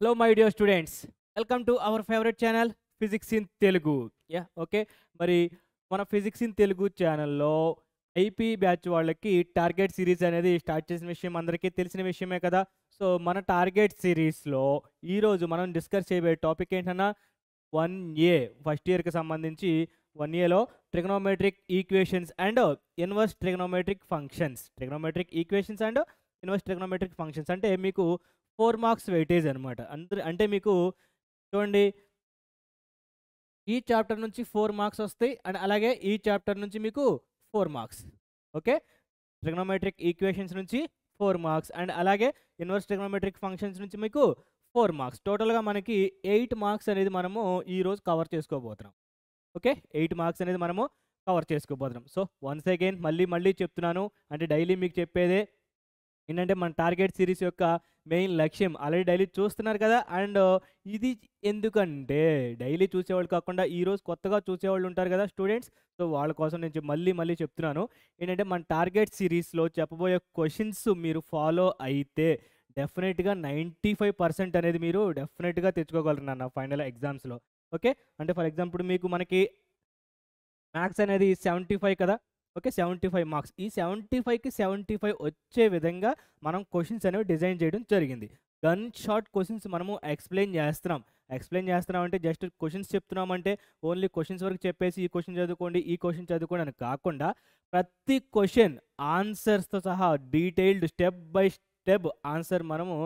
Hello, my dear students. Welcome to our favorite channel, Physics in Telugu. Okay. మరి మన physics in Telugu ఛానల్లో IP batch వాళ్ళకి target series అనేది start చేసిన విషయం అందరికీ తెలిసిన విషయమే కదా. సో మన టార్గెట్ సిరీస్లో ఈరోజు మనం డిస్కస్ చేయబోయే టాపిక్ ఏంటన్నా 1A ఫస్ట్ ఇయర్కి సంబంధించి 1Aలో trigonometric equations and inverse trigonometric functions. Trigonometric equations and inverse trigonometric functions అంటే మీకు 4 మార్క్స్ వెయిటేజ్ అనమాట. అంటే మీకు చూడండి, ఈ చాప్టర్ నుంచి 4 మార్క్స్ వస్తాయి అండ్ అలాగే ఈ చాప్టర్ నుంచి మీకు 4 మార్క్స్. ఓకే, ట్రిగ్నోమెట్రిక్ ఈక్వేషన్స్ నుంచి 4 మార్క్స్ అండ్ అలాగే ఇన్వర్స్ ట్రిగ్నోమెట్రిక్ ఫంక్షన్స్ నుంచి మీకు 4 మార్క్స్. టోటల్గా మనకి 8 మార్క్స్ అనేది మనము ఈరోజు కవర్ చేసుకోబోతున్నాం. ఓకే, 8 మార్క్స్ అనేది మనము కవర్ చేసుకోబోతున్నాం. సో వన్స్ అగైన్ మళ్ళీ చెప్తున్నాను, అంటే డైలీ మీకు చెప్పేదే ఏంటంటే మన టార్గెట్ సిరీస్ యొక్క మెయిన్ లక్ష్యం ఆల్రెడీ డైలీ చూస్తున్నారు కదా. అండ్ ఇది ఎందుకంటే డైలీ చూసేవాళ్ళు కాకుండా ఈరోజు కొత్తగా చూసేవాళ్ళు ఉంటారు కదా స్టూడెంట్స్. సో వాళ్ళ కోసం నేను మళ్ళీ చెప్తున్నాను ఏంటంటే మన టార్గెట్ సిరీస్లో చెప్పబోయే క్వశ్చన్స్ మీరు ఫాలో అయితే డెఫినెట్గా 95% అనేది మీరు డెఫినెట్గా తెచ్చుకోగలరు నా ఫైనల్ ఎగ్జామ్స్లో. ఓకే, అంటే ఫర్ ఎగ్జాంపుల్ మీకు మనకి మ్యాథ్స్ అనేది 75 కదా. Okay, 75 marks. ఈ 75కి 75 వచ్చే విధంగా మనం క్వశ్చన్స్ అనేవి డిజైన్ చేయడం జరిగింది. గన్ షార్ట్ క్వశ్చన్స్ మనము ఎక్స్ప్లెయిన్ చేస్తున్నాం అంటే జస్ట్ క్వశ్చన్స్ చెప్తున్నామంటే ఓన్లీ క్వశ్చన్స్ వరకు చెప్పేసి ఈ క్వశ్చన్ చదువుకోండి అని కాకుండా ప్రతి క్వశ్చన్ ఆన్సర్స్తో సహా detailed step by step answer మనము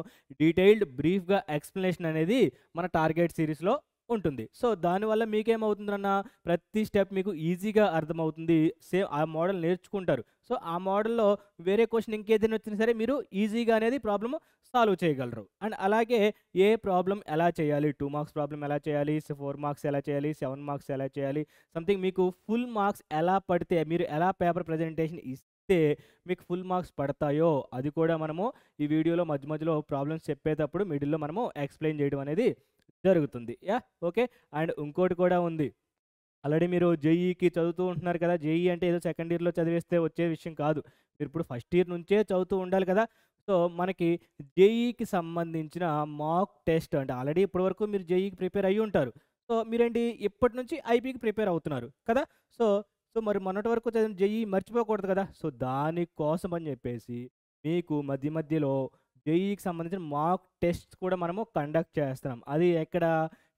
డీటెయిల్డ్ బ్రీఫ్గా ఎక్స్ప్లెనేషన్ అనేది మన టార్గెట్ సిరీస్లో ఉంటుంది. సో దానివల్ల మీకేమవుతుందన్న ప్రతి స్టెప్ మీకు ఈజీగా అర్థమవుతుంది. సేమ్ ఆ మోడల్ నేర్చుకుంటారు. సో ఆ మోడల్లో వేరే క్వశ్చన్ ఇంకేదైనా వచ్చినా సరే మీరు ఈజీగా అనేది ప్రాబ్లమ్ సాల్వ్ చేయగలరు. అండ్ అలాగే ఏ ప్రాబ్లం ఎలా చేయాలి, 2 మార్క్స్ ప్రాబ్లం ఎలా చేయాలి, 4 మార్క్స్ ఎలా చేయాలి, 7 మార్క్స్ ఎలా చేయాలి, సంథింగ్ మీకు ఫుల్ మార్క్స్ ఎలా పడితే మీరు ఎలా పేపర్ ప్రజెంటేషన్ ఇస్తే మీకు ఫుల్ మార్క్స్ పడతాయో అది కూడా మనము ఈ వీడియోలో మధ్యలో ప్రాబ్లమ్స్ చెప్పేటప్పుడు మిడిల్లో మనము ఎక్స్ప్లెయిన్ చేయడం అనేది జరుగుతుంది. ఓకే, అండ్ ఇంకోటి కూడా ఉంది. ఆల్రెడీ మీరు జేఈకి చదువుతూ ఉంటున్నారు కదా. జేఈ అంటే ఏదో సెకండ్ ఇయర్లో చదివేస్తే వచ్చే విషయం కాదు. మీరు ఇప్పుడు ఫస్ట్ ఇయర్ నుంచే చదువుతూ ఉండాలి కదా. సో మనకి జేఈకి సంబంధించిన మాక్ టెస్ట్ అంటే ఆల్రెడీ ఇప్పటివరకు మీరు జేఈకి ప్రిపేర్ అయ్యి ఉంటారు. సో మీరేంటి ఇప్పటి నుంచి ఐపీకి ప్రిపేర్ అవుతున్నారు కదా. సో మరి మొన్నటి వరకు చదివిన జేఈ మర్చిపోకూడదు కదా. సో దానికోసం అని చెప్పేసి మీకు మధ్యలో జేఈకి సంబంధించిన మాక్ టెస్ట్స్ కూడా మనము కండక్ట్ చేస్తున్నాం. అది ఎక్కడ?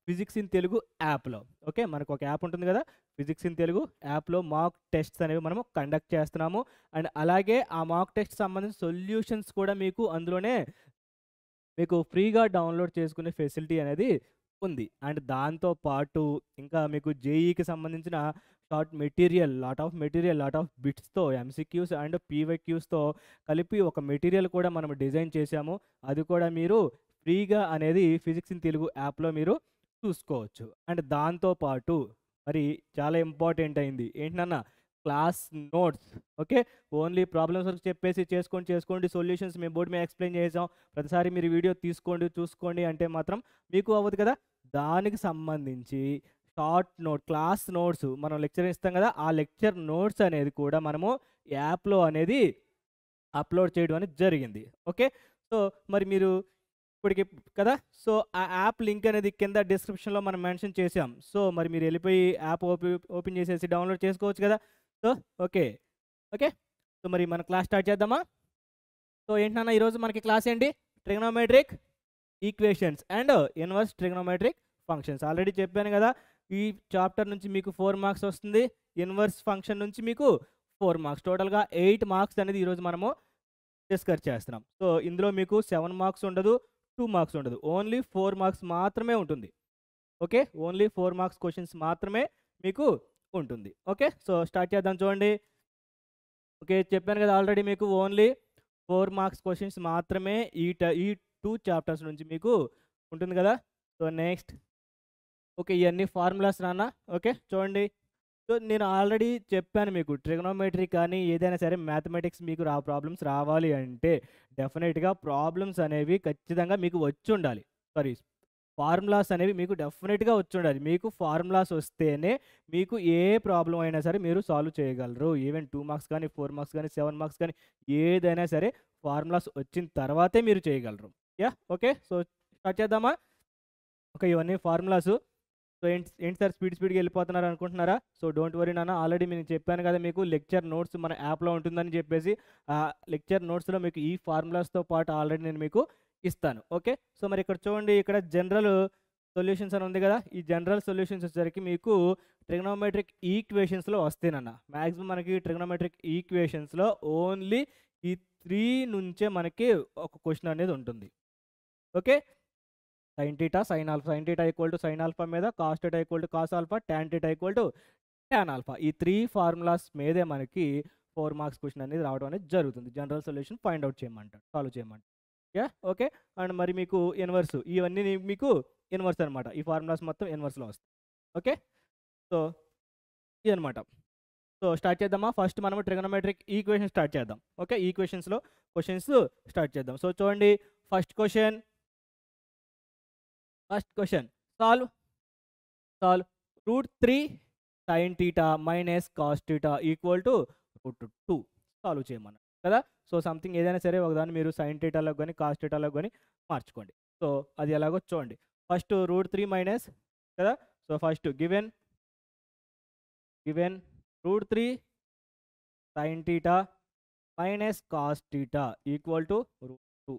ఫిజిక్స్ ఇన్ తెలుగు యాప్లో. ఓకే, మనకు ఒక యాప్ ఉంటుంది కదా, ఫిజిక్స్ ఇన్ తెలుగు యాప్లో మాక్ టెస్ట్స్ అనేవి మనము కండక్ట్ చేస్తున్నాము. అండ్ అలాగే ఆ మాక్ టెస్ట్ సంబంధించిన సొల్యూషన్స్ కూడా మీకు అందులోనే మీకు ఫ్రీగా డౌన్లోడ్ చేసుకునే ఫెసిలిటీ అనేది ఉంది. అండ్ దాంతో పాటు ఇంకా మీకు జేఈకి సంబంధించిన లాట్ ఆఫ్ బిట్స్తో ఎంసీక్యూస్ అండ్ పీవైక్యూస్తో కలిపి ఒక మెటీరియల్ కూడా మనం డిజైన్ చేశాము. అది కూడా మీరు ఫ్రీగా అనేది ఫిజిక్స్ ఇన్ తెలుగు యాప్లో మీరు చూసుకోవచ్చు. అండ్ దాంతో పాటు మరి చాలా ఇంపార్టెంట్ అయింది ఏంటన్నా, class notes. Okay, only problems వరకు చెప్పేసి చేసుకోండి సొల్యూషన్స్ మేము బోర్డు మీద ఎక్స్ప్లెయిన్ చేసాం, ప్రతిసారి మీరు వీడియో చూసుకోండి అంటే మాత్రం మీకు అవ్వదు కదా. దానికి సంబంధించి షార్ట్ నోట్ క్లాస్ నోట్స్ మనం లెక్చర్ ఇస్తాం కదా, ఆ లెక్చర్ నోట్స్ అనేది కూడా మనము యాప్లో అనేది అప్లోడ్ చేయడం అనేది జరిగింది. ఓకే, సో మరి మీరు ఇప్పటికి కదా, సో ఆ యాప్ లింక్ అనేది కింద డిస్క్రిప్షన్లో మనం మెన్షన్ చేసాం. సో మరి మీరు వెళ్ళిపోయి యాప్ ఓపెన్ చేసేసి డౌన్లోడ్ చేసుకోవచ్చు కదా. సో ఓకే, సో మరి మన క్లాస్ స్టార్ట్ చేద్దామా. సో ఏంటన్నా ఈరోజు మనకి క్లాస్ ఏంటి? Trigonometric equations and inverse trigonometric functions. Already చెప్పాను కదా, ఈ చాప్టర్ నుంచి మీకు 4 మార్క్స్ వస్తుంది, ఇన్వర్స్ ఫంక్షన్ నుంచి మీకు 4 మార్క్స్, టోటల్గా 8 మార్క్స్ అనేది ఈరోజు మనము డిస్కస్ చేస్తున్నాం. సో ఇందులో మీకు 7 మార్క్స్ ఉండదు, 2 మార్క్స్ ఉండదు, ఓన్లీ 4 మార్క్స్ మాత్రమే ఉంటుంది. ఓకే, ఓన్లీ 4 మార్క్స్ క్వశ్చన్స్ మాత్రమే మీకు ఉంటుంది. ఓకే, సో స్టార్ట్ చేద్దాం చూడండి. ఓకే, చెప్పాను కదా ఆల్రెడీ మీకు ఓన్లీ 4 మార్క్స్ క్వశ్చన్స్ మాత్రమే ఈ 2 చాప్టర్స్ నుంచి మీకు ఉంటుంది కదా. సో నెక్స్ట్, ఓకే, ఇవన్నీ ఫార్ములాస్ నాన్న. ఓకే చూడండి, సో నేను ఆల్రెడీ చెప్పాను మీకు ట్రిగ్నోమెట్రీ కానీ ఏదైనా సరే మ్యాథమెటిక్స్ మీకు ప్రాబ్లమ్స్ రావాలి అంటే డెఫినెట్గా ప్రాబ్లమ్స్ అనేవి ఖచ్చితంగా మీకు వచ్చి ఉండాలి. ఫార్ములాస్ అనేవి మీకు డెఫినెట్గా వచ్చి ఉండాలి. మీకు ఫార్ములాస్ వస్తేనే మీకు ఏ ప్రాబ్లం అయినా సరే మీరు సాల్వ్ చేయగలరు. ఈవెన్ 2 మార్క్స్ కానీ 4 మార్క్స్ కానీ 7 మార్క్స్ కానీ ఏదైనా సరే ఫార్ములాస్ వచ్చిన తర్వాతే మీరు చేయగలరు. ఓకే, సో స్టార్ట్ చేద్దామా? ఓకే. ఇవన్నీ ఫార్ములాసు. సో ఏంటి ఏంటి సార్ స్పీడ్‌గా వెళ్ళిపోతున్నారు అనుకుంటున్నారా? సో డోంట్ వరీ నాన్న. ఆల్రెడీ నేను చెప్పాను కదా మీకు లెక్చర్ నోట్స్ మన యాప్‌లో ఉంటుందని చెప్పేసి. లెక్చర్ నోట్స్‌లో మీకు ఈ ఫార్ములాస్‌తో పాటు ఆల్రెడీ నేను మీకు ఇస్తాను. ఓకే. సో మరి ఇక్కడ చూడండి, ఇక్కడ జనరల్ సొల్యూషన్స్ అని ఉంది కదా! ఈ జనరల్ సొల్యూషన్స్ వచ్చేసరికి మీకు ట్రిగ్నోమెట్రిక్ ఈక్వేషన్స్‌లో వస్తాయి నాన్న. మాక్సిమం మనకి ట్రిగ్నోమెట్రిక్ ఈక్వేషన్స్‌లో ఓన్లీ ఈ 3 నుంచే మనకి ఒక క్వెషన్ అనేది ఉంటుంది. Okay. sin theta sin alpha, sin theta equal to sin alpha మీద, cos theta equal to cos alpha, tan theta equal to tan alpha. ఈ 3 ఫార్ములాస్ మీదే మనకి 4 మార్క్స్ క్వెషన్ అనేది రావడం అనేది జరుగుతుంది. జనరల్ సొల్యూషన్ ఫైండ్ అవుట్ చేయమంటాడు, సాల్వ్ చేయమంటాడు. యాహ్! ఓకే. అండ్ మరి మీకు ఇన్వర్స్ ఇవన్నీ మీకు ఇన్వర్స్ అనమాట. ఈ ఫార్ములాస్ మొత్తం ఇన్వర్స్‌లో వస్తాయి. ఓకే. సో ఇదనమాట. సో స్టార్ట్ చేద్దామా? ఫస్ట్ మనము ట్రిగనోమెట్రిక్ ఈక్వేషన్ స్టార్ట్ చేద్దాం. ఓకే. ఈక్వేషన్స్‌లో క్వెషన్స్ స్టార్ట్ చేద్దాం. సో చూడండి, first question solve √3 sin theta minus cos theta equal to √2 solve చేయమన్నాడు కదా! సో సంథింగ్ ఏదైనా సరే ఒకదాన్ని మీరు sin thetaలోకి గాని, cos thetaలోకి గాని మార్చుకోండి. సో అది ఎలాగో చూడండి. ఫస్ట్ √3 మైనస్ కదా! So first given √3 sin theta minus cos theta equal to √2.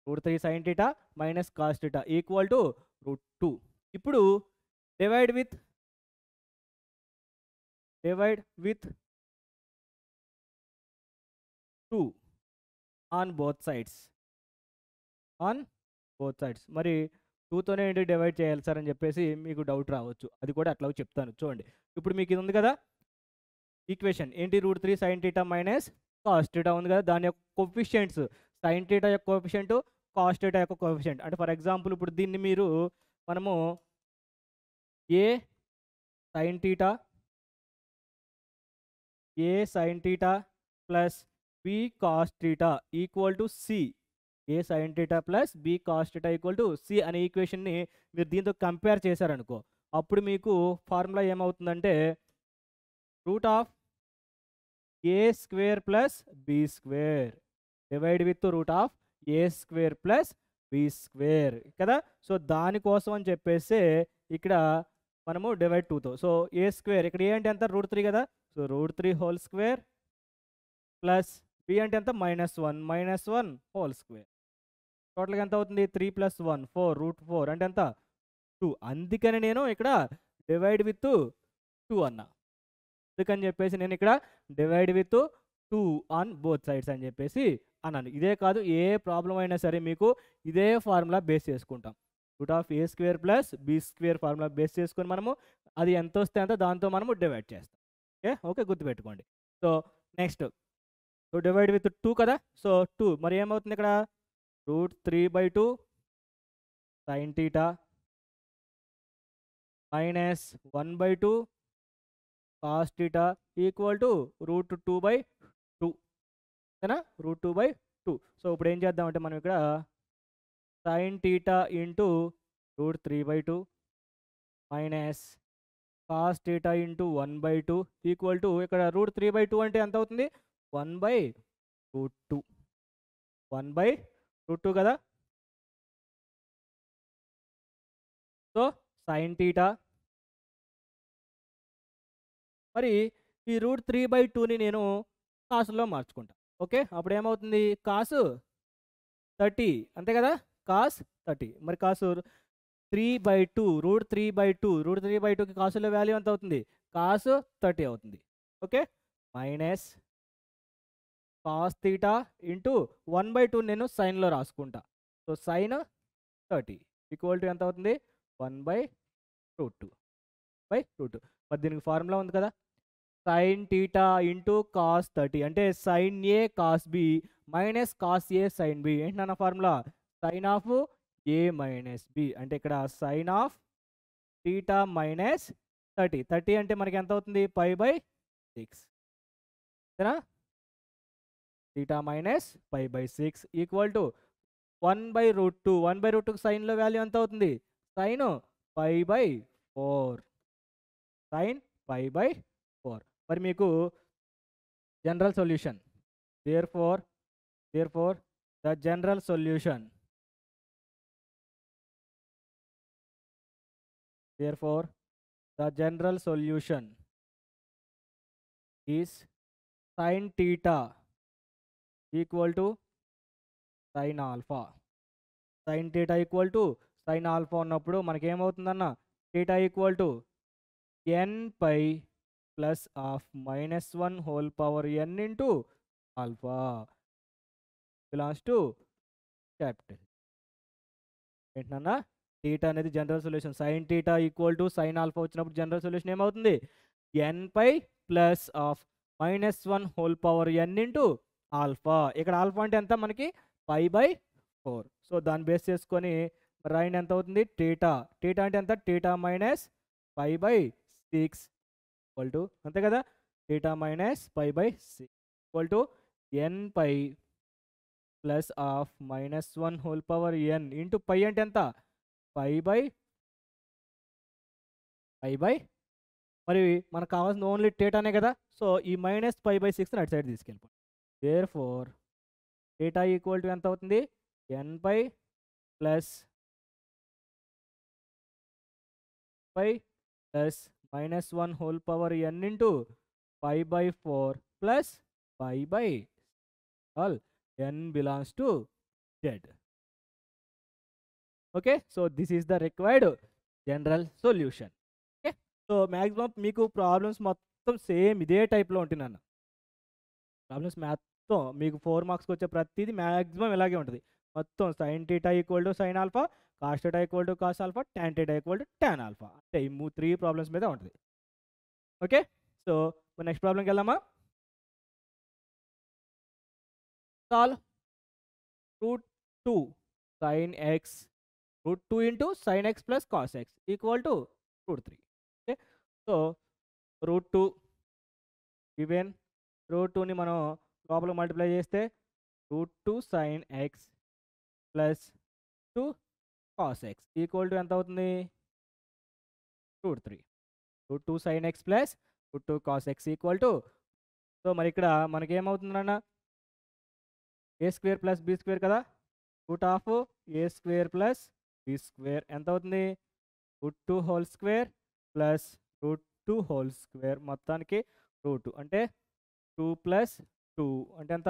√3 sin theta minus cos theta equal to √2. ఇప్పుడు divide with 2 on both sides. మరి 2తోనే ఏంటి డివైడ్ చేయాలి సార్ అని చెప్పేసి మీకు డౌట్ రావచ్చు. అది కూడా అట్లాగ చెప్తాను చూడండి. ఇప్పుడు మీకు ఇది ఉంది కదా ఈక్వేషన్, ఏంటి √3 sin theta minus cos theta ఉంది కదా, దాని యొక్క కోఎఫిషియెంట్స్ sin theta యొక్క కోఎఫిషియెంట్, cos theta యొక్క కోఎఫిషియెంట్. అంటే ఫర్ ఎగ్జాంపుల్ ఇప్పుడు దీన్ని మనము a sin theta plus b cos theta equal to c. A sin theta plus b cos theta equal to c అనే ఈక్వేషన్ని మీరు దీంతో కంపేర్ చేశారనుకో, అప్పుడు మీకు ఫార్ములా ఏమవుతుందంటే root of a square plus b square divide with root of a square plus b square కదా. So దానికోసం అని చెప్పేసి ఇక్కడ మనము డివైడ్ 2తో. సో ఏ స్క్వేర్ ఇక్కడ ఏ అంటే ఎంత √3 కదా, so √3 whole square plus b అంటే ఎంత -1 హోల్ స్క్వేర్. టోటల్గా ఎంత అవుతుంది 3 + 1 4 √4 అంటే ఎంత 2. అందుకని నేను ఇక్కడ డివైడ్ విత్ 2 అన్నా. అందుకని చెప్పేసి నేను ఇక్కడ divide with 2 on both sides అని చెప్పేసి అన్నాను. ఇదే కాదు, ఏ ప్రాబ్లం అయినా సరే మీకు ఇదే ఫార్ములా బేస్ చేసుకుంటాం. Root of a square plus b square formula base చేసుకొని మనము అది ఎంత వస్తే అంత దాంతో మనము డివైడ్ చేస్తాం. ఓకే గుర్తుపెట్టుకోండి. So next so divide with 2 కదా, సో 2 మరి ఏమవుతుంది ఇక్కడ √3/2 sin theta minus 1/2 cos theta equal to √2/2 ఓకేనా, √2/2. సో ఇప్పుడు ఏం చేద్దామంటే మనం ఇక్కడ sin theta into √3/2 minus cos theta into 1/2 equal to ఇక్కడ √3/2 అంటే ఎంత అవుతుంది 1/√2 కదా. సో sin theta మరి ఈ √3/2ని నేను కాసులో మార్చుకుంటా. ఓకే, అప్పుడు ఏమవుతుంది కాసు 30 అంతే కదా, కాస్ 30. మరి కాసు 3/2 √3/2కి కాసులో వాల్యూ ఎంత అవుతుంది కాసు 30 అవుతుంది. Okay, minus cos theta into 1/2 నేను సైన్లో రాసుకుంటా. సో సైన్ 30 ఈక్వల్ టు ఎంత అవుతుంది 1/√2. మరి దీనికి ఫార్ములా ఉంది కదా, sin theta ఇంటూ కాస్ 30 అంటే sin A cos B minus cos A sin B. ఏంటన్నా formula sine of A minus B. అంటే ఇక్కడ సైన్ ఆఫ్ థీటా మైనస్ 30 అంటే మనకి ఎంత అవుతుంది π/6 ఓకేనా. థీటా మైనస్ π/6 ఈక్వల్ టు 1/√2 సైన్లో వాల్యూ ఎంత అవుతుంది సైన్ π/4 sin π/4. మరి మీకు general solution therefore the general solution Therefore, the general solution is sin theta equal to sin alpha. Sin theta equal to sin alpha ఉన్నప్పుడు మనకేమవుతుందన్న theta equal to n pi plus of minus 1 whole power n into alpha belongs to capital. ఏంటన్నా theta అనేది general solution. Sine theta equal to sine alpha వచ్చినప్పుడు general solution ఏమవుతుంది? N pi plus of minus 1 whole power n into alpha. ఇక్కడ alpha అంటే ఎంత మనకి? Pi by 4. So దాన్ని base చేసుకొని రాయిన్ ఎంత అవుతుంది? థీటా. థీటా అంటే ఎంత? Theta minus pi by 6 equal to అంతే కదా, theta minus pi by 6 equal to n pi plus of minus 1 whole power n into పై అంటే ఎంత? పై బై మరి మనకు కావాల్సిన ఓన్లీ థీటానే కదా. సో ఈ మైనస్ పై బై 6 అటు సైడ్ తీసుకెళ్ళిపోండి. దేర్ఫోర్ థీటా ఈక్వల్ టు ఎంత అవుతుంది? N pi plus minus 1 whole power n into pi by 4 plus pi by all n belongs to z. Okay, so this is the required general solution. Okay, so maximum మీకు problems మొత్తం same ఇదే టైప్లో ఉంటుంది అన్న. Problems మొత్తం మీకు 4 మార్క్స్కి వచ్చే ప్రతిదీ మ్యాక్సిమం ఇలాగే ఉంటుంది. మొత్తం sine theta equal to sine alpha, cos theta equal to cos alpha, tan theta equal to tan alpha. అంటే ఈ 3 ప్రాబ్లమ్స్ మీద ఉంటుంది. ఓకే, సో నెక్స్ట్ ప్రాబ్లంకి వెళ్దామా? Solve root 2 sin x, root 2 into sin x plus cos x equal to root 3. Okay, so root 2 given, root 2 ని మనం లోపల multiply చేస్తే root 2 sin x plus 2 cos x equal to ఎంత అవుతుంది? root 3. root 2 sin x plus root 2 cos x equal to, so మరి ఇక్కడ మనకేమవుతుందన్న? A square plus b square కదా, root of a square plus b square ఎంత అవుతుంది? Root 2 whole square plus root 2 whole square మొత్తానికి root అంటే 2 plus 2 అంటే ఎంత?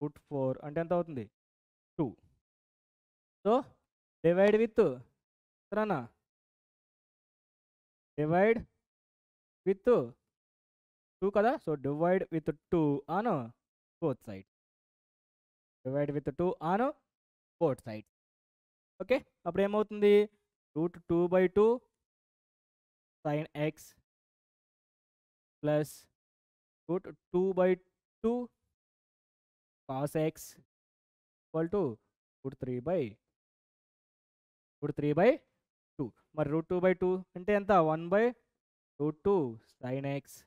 రూట్ 4 అంటే ఎంత అవుతుంది? 2. సో డివైడ్ విత్ ఎంతనా? డివైడ్ విత్ 2 కదా, so divide with 2 on both side. Divide with 2 on both side. Okay, అప్పుడు ఏమవుతుంది? Root 2/2 sine x plus root 2/2 cos x equal to root 3/2. మరి రూట్ 2/2 అంటే ఎంత? 1/√2 sine x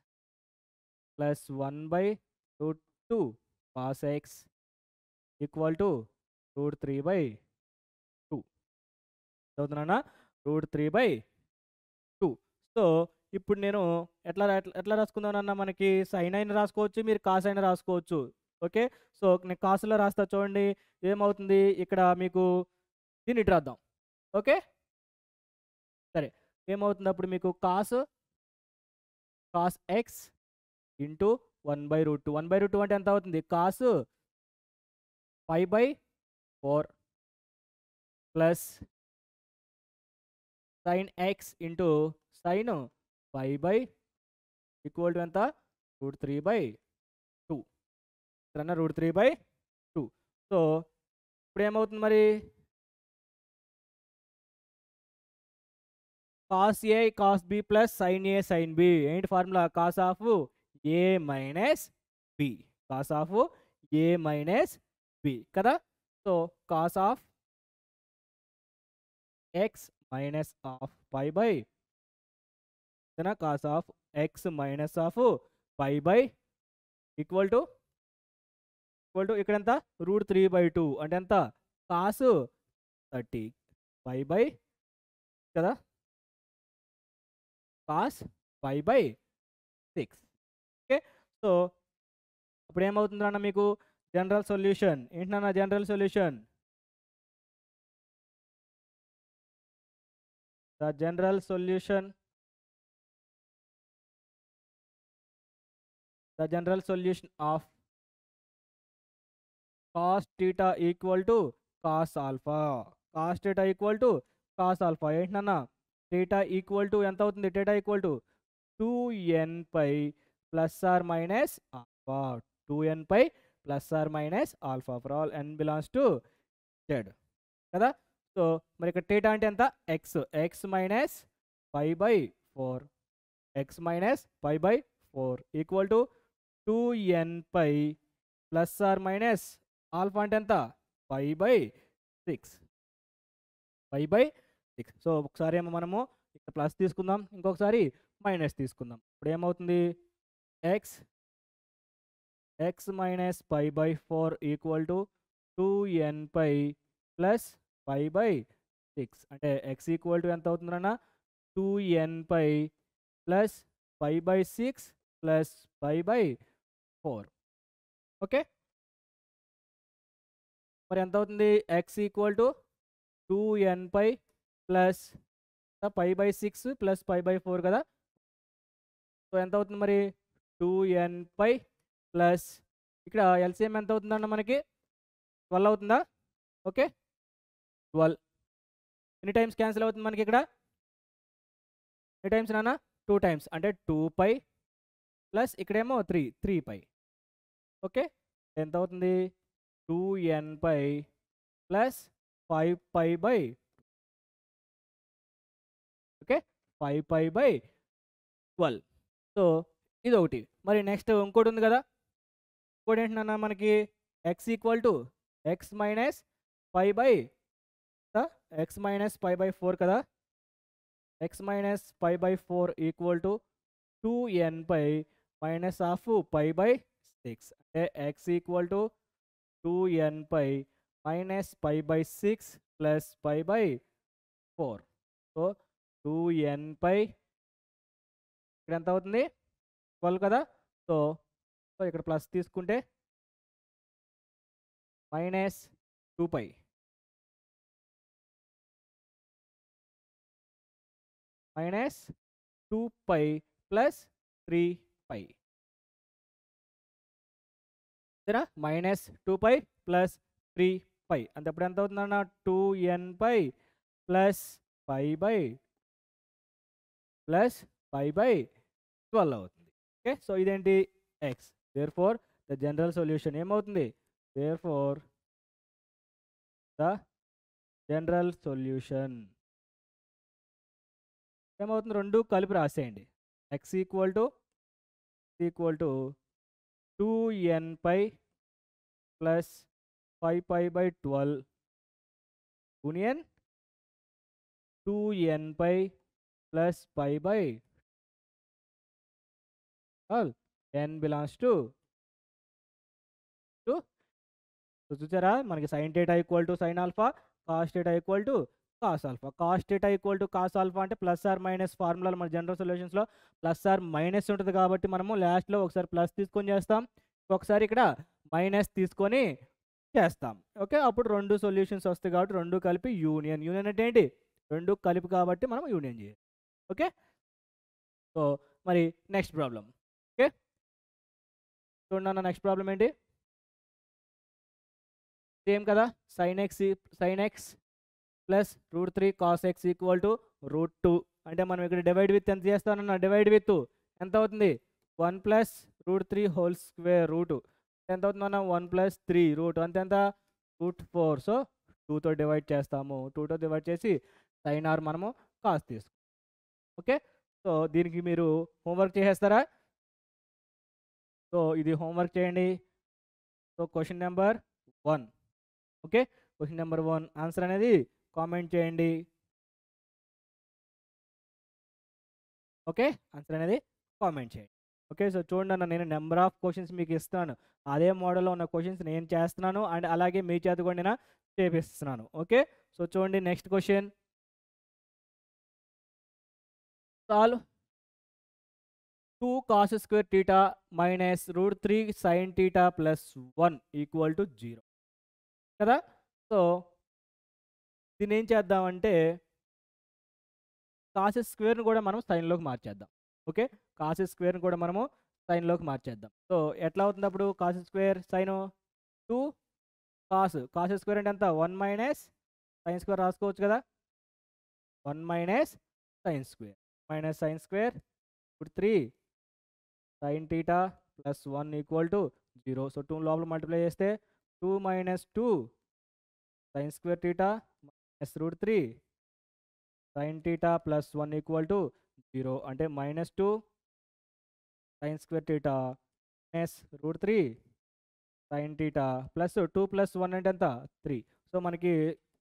plus 1/√2 cos x equal to root 3/2 చదువుతున్నా, route 3/2. So ఇప్పుడు నేను ఎట్లా రాసుకుందామన్నా, మనకి సైన్ అయినా రాసుకోవచ్చు, మీరు కాస్ అయినా రాసుకోవచ్చు. ఓకే, సో నేను కాసులో రాస్తా చూడండి ఏమవుతుంది. ఇక్కడ మీకు దీన్ని ఇటు రాద్దాం. ఓకే, సరే ఏమవుతుంది అప్పుడు మీకు? Cos X into 1/√2. 1/√2 అంటే ఎంత అవుతుంది? Cos 5/4 plus sine x into sine 5/, equal to ఎంత? రూట్ 3/2. ఇక్కడ రూట్ 3/2. సో ఇప్పుడు ఏమవుతుంది మరి? Cos A cos B plus sine A sine B. ఏంటి formula? Cos of A minus B. Cos of A minus B కదా. So cos of x minus of 5/, cos of x minus of 5/, equal to ఇక్కడ ఎంత? Root 3/2 అంటే ఎంత? Cos 30 5/, కదా, cos 5/6. Okay, so ఇప్పుడు ఏమవుతుంది అన్న మీకు? జనరల్ సొల్యూషన్ ఏంటన్నా? General solution, the the general solution of cos theta equal to cos alpha. Cos theta equal to cos alpha. ఏంటన్నా theta equal to ఎంత అవుతుంది? theta equal to 2n pi plus or minus alpha. 2n pi plus or minus alpha for all n belongs to z. కదా? So మరి ఇక్కడ theta అంటే ఎంత? x minus pi by 4. x minus pi by 4 equal to 2n pi plus or minus alpha అంటే ఎంత? Pi by 6. Pi by 6. So ఒకసారి ఏమో మనము ఇక్కడ ప్లస్ తీసుకుందాం, ఇంకొకసారి మైనస్ తీసుకుందాం. ఇప్పుడు ఏమవుతుంది? X minus pi by 4 equal to 2n pi plus pi by 6. అంటే ఎక్స్ ఈక్వల్ టు ఎంత అవుతుందన్న? 2n pi plus pi by 6 plus pi by 4. Okay, మరి ఎంత అవుతుంది? X equal to 2n pi plus pi by 6 plus pi by 4 కదా. So ఎంత అవుతుంది మరి? 2n పై ప్లస్ ఇక్కడ ఎల్సిఎం ఎంత అవుతుందన్న మనకి? 12 అవుతుందా? ఓకే, 12 ఎన్ని టైమ్స్ క్యాన్సిల్ అవుతుంది మనకి ఇక్కడ? ఎన్ని టైమ్స్ నాన్న? 2 టైమ్స్. అంటే 2 పై ప్లస్ ఇక్కడేమో 3 పై. ఓకే, ఎంత అవుతుంది? 2n pi plus 5 pi by, okay, 5 pi by 12. So ఇది ఒకటి. మరి నెక్స్ట్ ఇంకోటి ఉంది కదా, ఇంకోటి ఏంటన్నా మనకి? X equal to x minus pi by x minus pi by 4 కదా. X minus pi by 4 equal to 2n pi minus of pi by 6. అంటే x equal to 2n pi minus pi by 6 plus pi by 4. So 2n pi ఇక్కడ ఎంత అవుతుంది? 12 కదా. So ఇక్కడ plus తీసుకుంటే minus 2 pi minus 2 pi plus 3 pi. Minus 2 pi plus 3 పై అంటే అప్పుడు ఎంత అవుతుందన్న? 2n pi plus pi by 12 అవుతుంది. ఓకే, సో ఇదేంటి? X. Therefore the general solution ఏమవుతుంది? Therefore the general solution ఏమవుతుంది? రెండు కలిపి రాసేయండి. X equal to 2n pi plus 5 pi by 12 union 2n pi plus pi by n belongs to చూసారా మనకి sine theta equal to sine alpha, cos theta equal to cos alpha. Cos theta equal to cos alpha అంటే plus or minus ఫార్ములాలో మన general సొల్యూషన్స్లో plus or minus ఉంటుంది కాబట్టి మనము లాస్ట్లో ఒకసారి ప్లస్ తీసుకొని చేస్తాం, ఒకసారి ఇక్కడ మైనస్ తీసుకొని చేస్తాం. ఓకే, అప్పుడు రెండు సొల్యూషన్స్ వస్తాయి కాబట్టి రెండు కలిపి యూనియన్. యూనియన్ అంటే ఏంటి? రెండు కలిపి కాబట్టి మనం యూనియన్ చేయాలి. ఓకే, సో మరి నెక్స్ట్ ప్రాబ్లం. ఓకే, చూడండి అన్న, నెక్స్ట్ ప్రాబ్లం ఏంటి? సేమ్ కదా, sign x plus √3 cos x equal to √2. అంటే మనం ఇక్కడ డివైడ్ విత్ ఎంత చేస్తానన్నా? డివైడ్ విత్ ఎంత అవుతుంది? 1 ప్లస్ √3 హోల్ స్క్వేర్ రూట్ ఎంత అవుతుందన్న? 1 ప్లస్ 3 రూట్ అంతే ఎంత? √4. సో 2తో డివైడ్ చేస్తాము. 2తో డివైడ్ చేసి సైన్ ఆర్ మనము కాస్ తీసుకుంటాం. ఓకే, సో దీనికి మీరు హోంవర్క్ చేసేస్తారా? సో ఇది హోంవర్క్ చేయండి. So question number 1. Okay, question number 1 answer అనేది కామెంట్ చేయండి. ఓకే, ఆన్సర్ అనేది కామెంట్ చేయండి. ఓకే, సో చూడండి అన్న, నేను నెంబర్ ఆఫ్ క్వశ్చన్స్ మీకు ఇస్తాను. అదే మోడల్లో ఉన్న క్వశ్చన్స్ నేను చేస్తున్నాను అండ్ అలాగే మీ చేత కూడా నేను చేపిస్తున్నాను. ఓకే, సో చూడండి next question. Solve 2 cos square theta minus √3 sin theta plus 1 equal to 0 కదా. సో దీన్ని ఏం చేద్దామంటే కాస్ స్క్వేర్ని కూడా మనం సైన్లోకి మార్చేద్దాం. ఓకే, కాస్ స్క్వేర్ని కూడా మనము సైన్లోకి మార్చేద్దాం. సో ఎట్లా అవుతుంది అప్పుడు cos square sine 2 cos square అంటే ఎంత 1 మైనస్ సైన్ స్క్వేర్ రాసుకోవచ్చు కదా, 1 మైనస్ సైన్ స్క్వేర్ ఇప్పుడు 3 sine theta plus 1 equal to 0. So 2 లోపల మల్టిప్లై చేస్తే 2 minus 2 sine square theta minus root 3 sine theta plus 1 equal to 0. అంటే minus 2 sine square theta minus root 3 sine theta plus 2 plus 1 అంటే ఎంత 3. So మనకి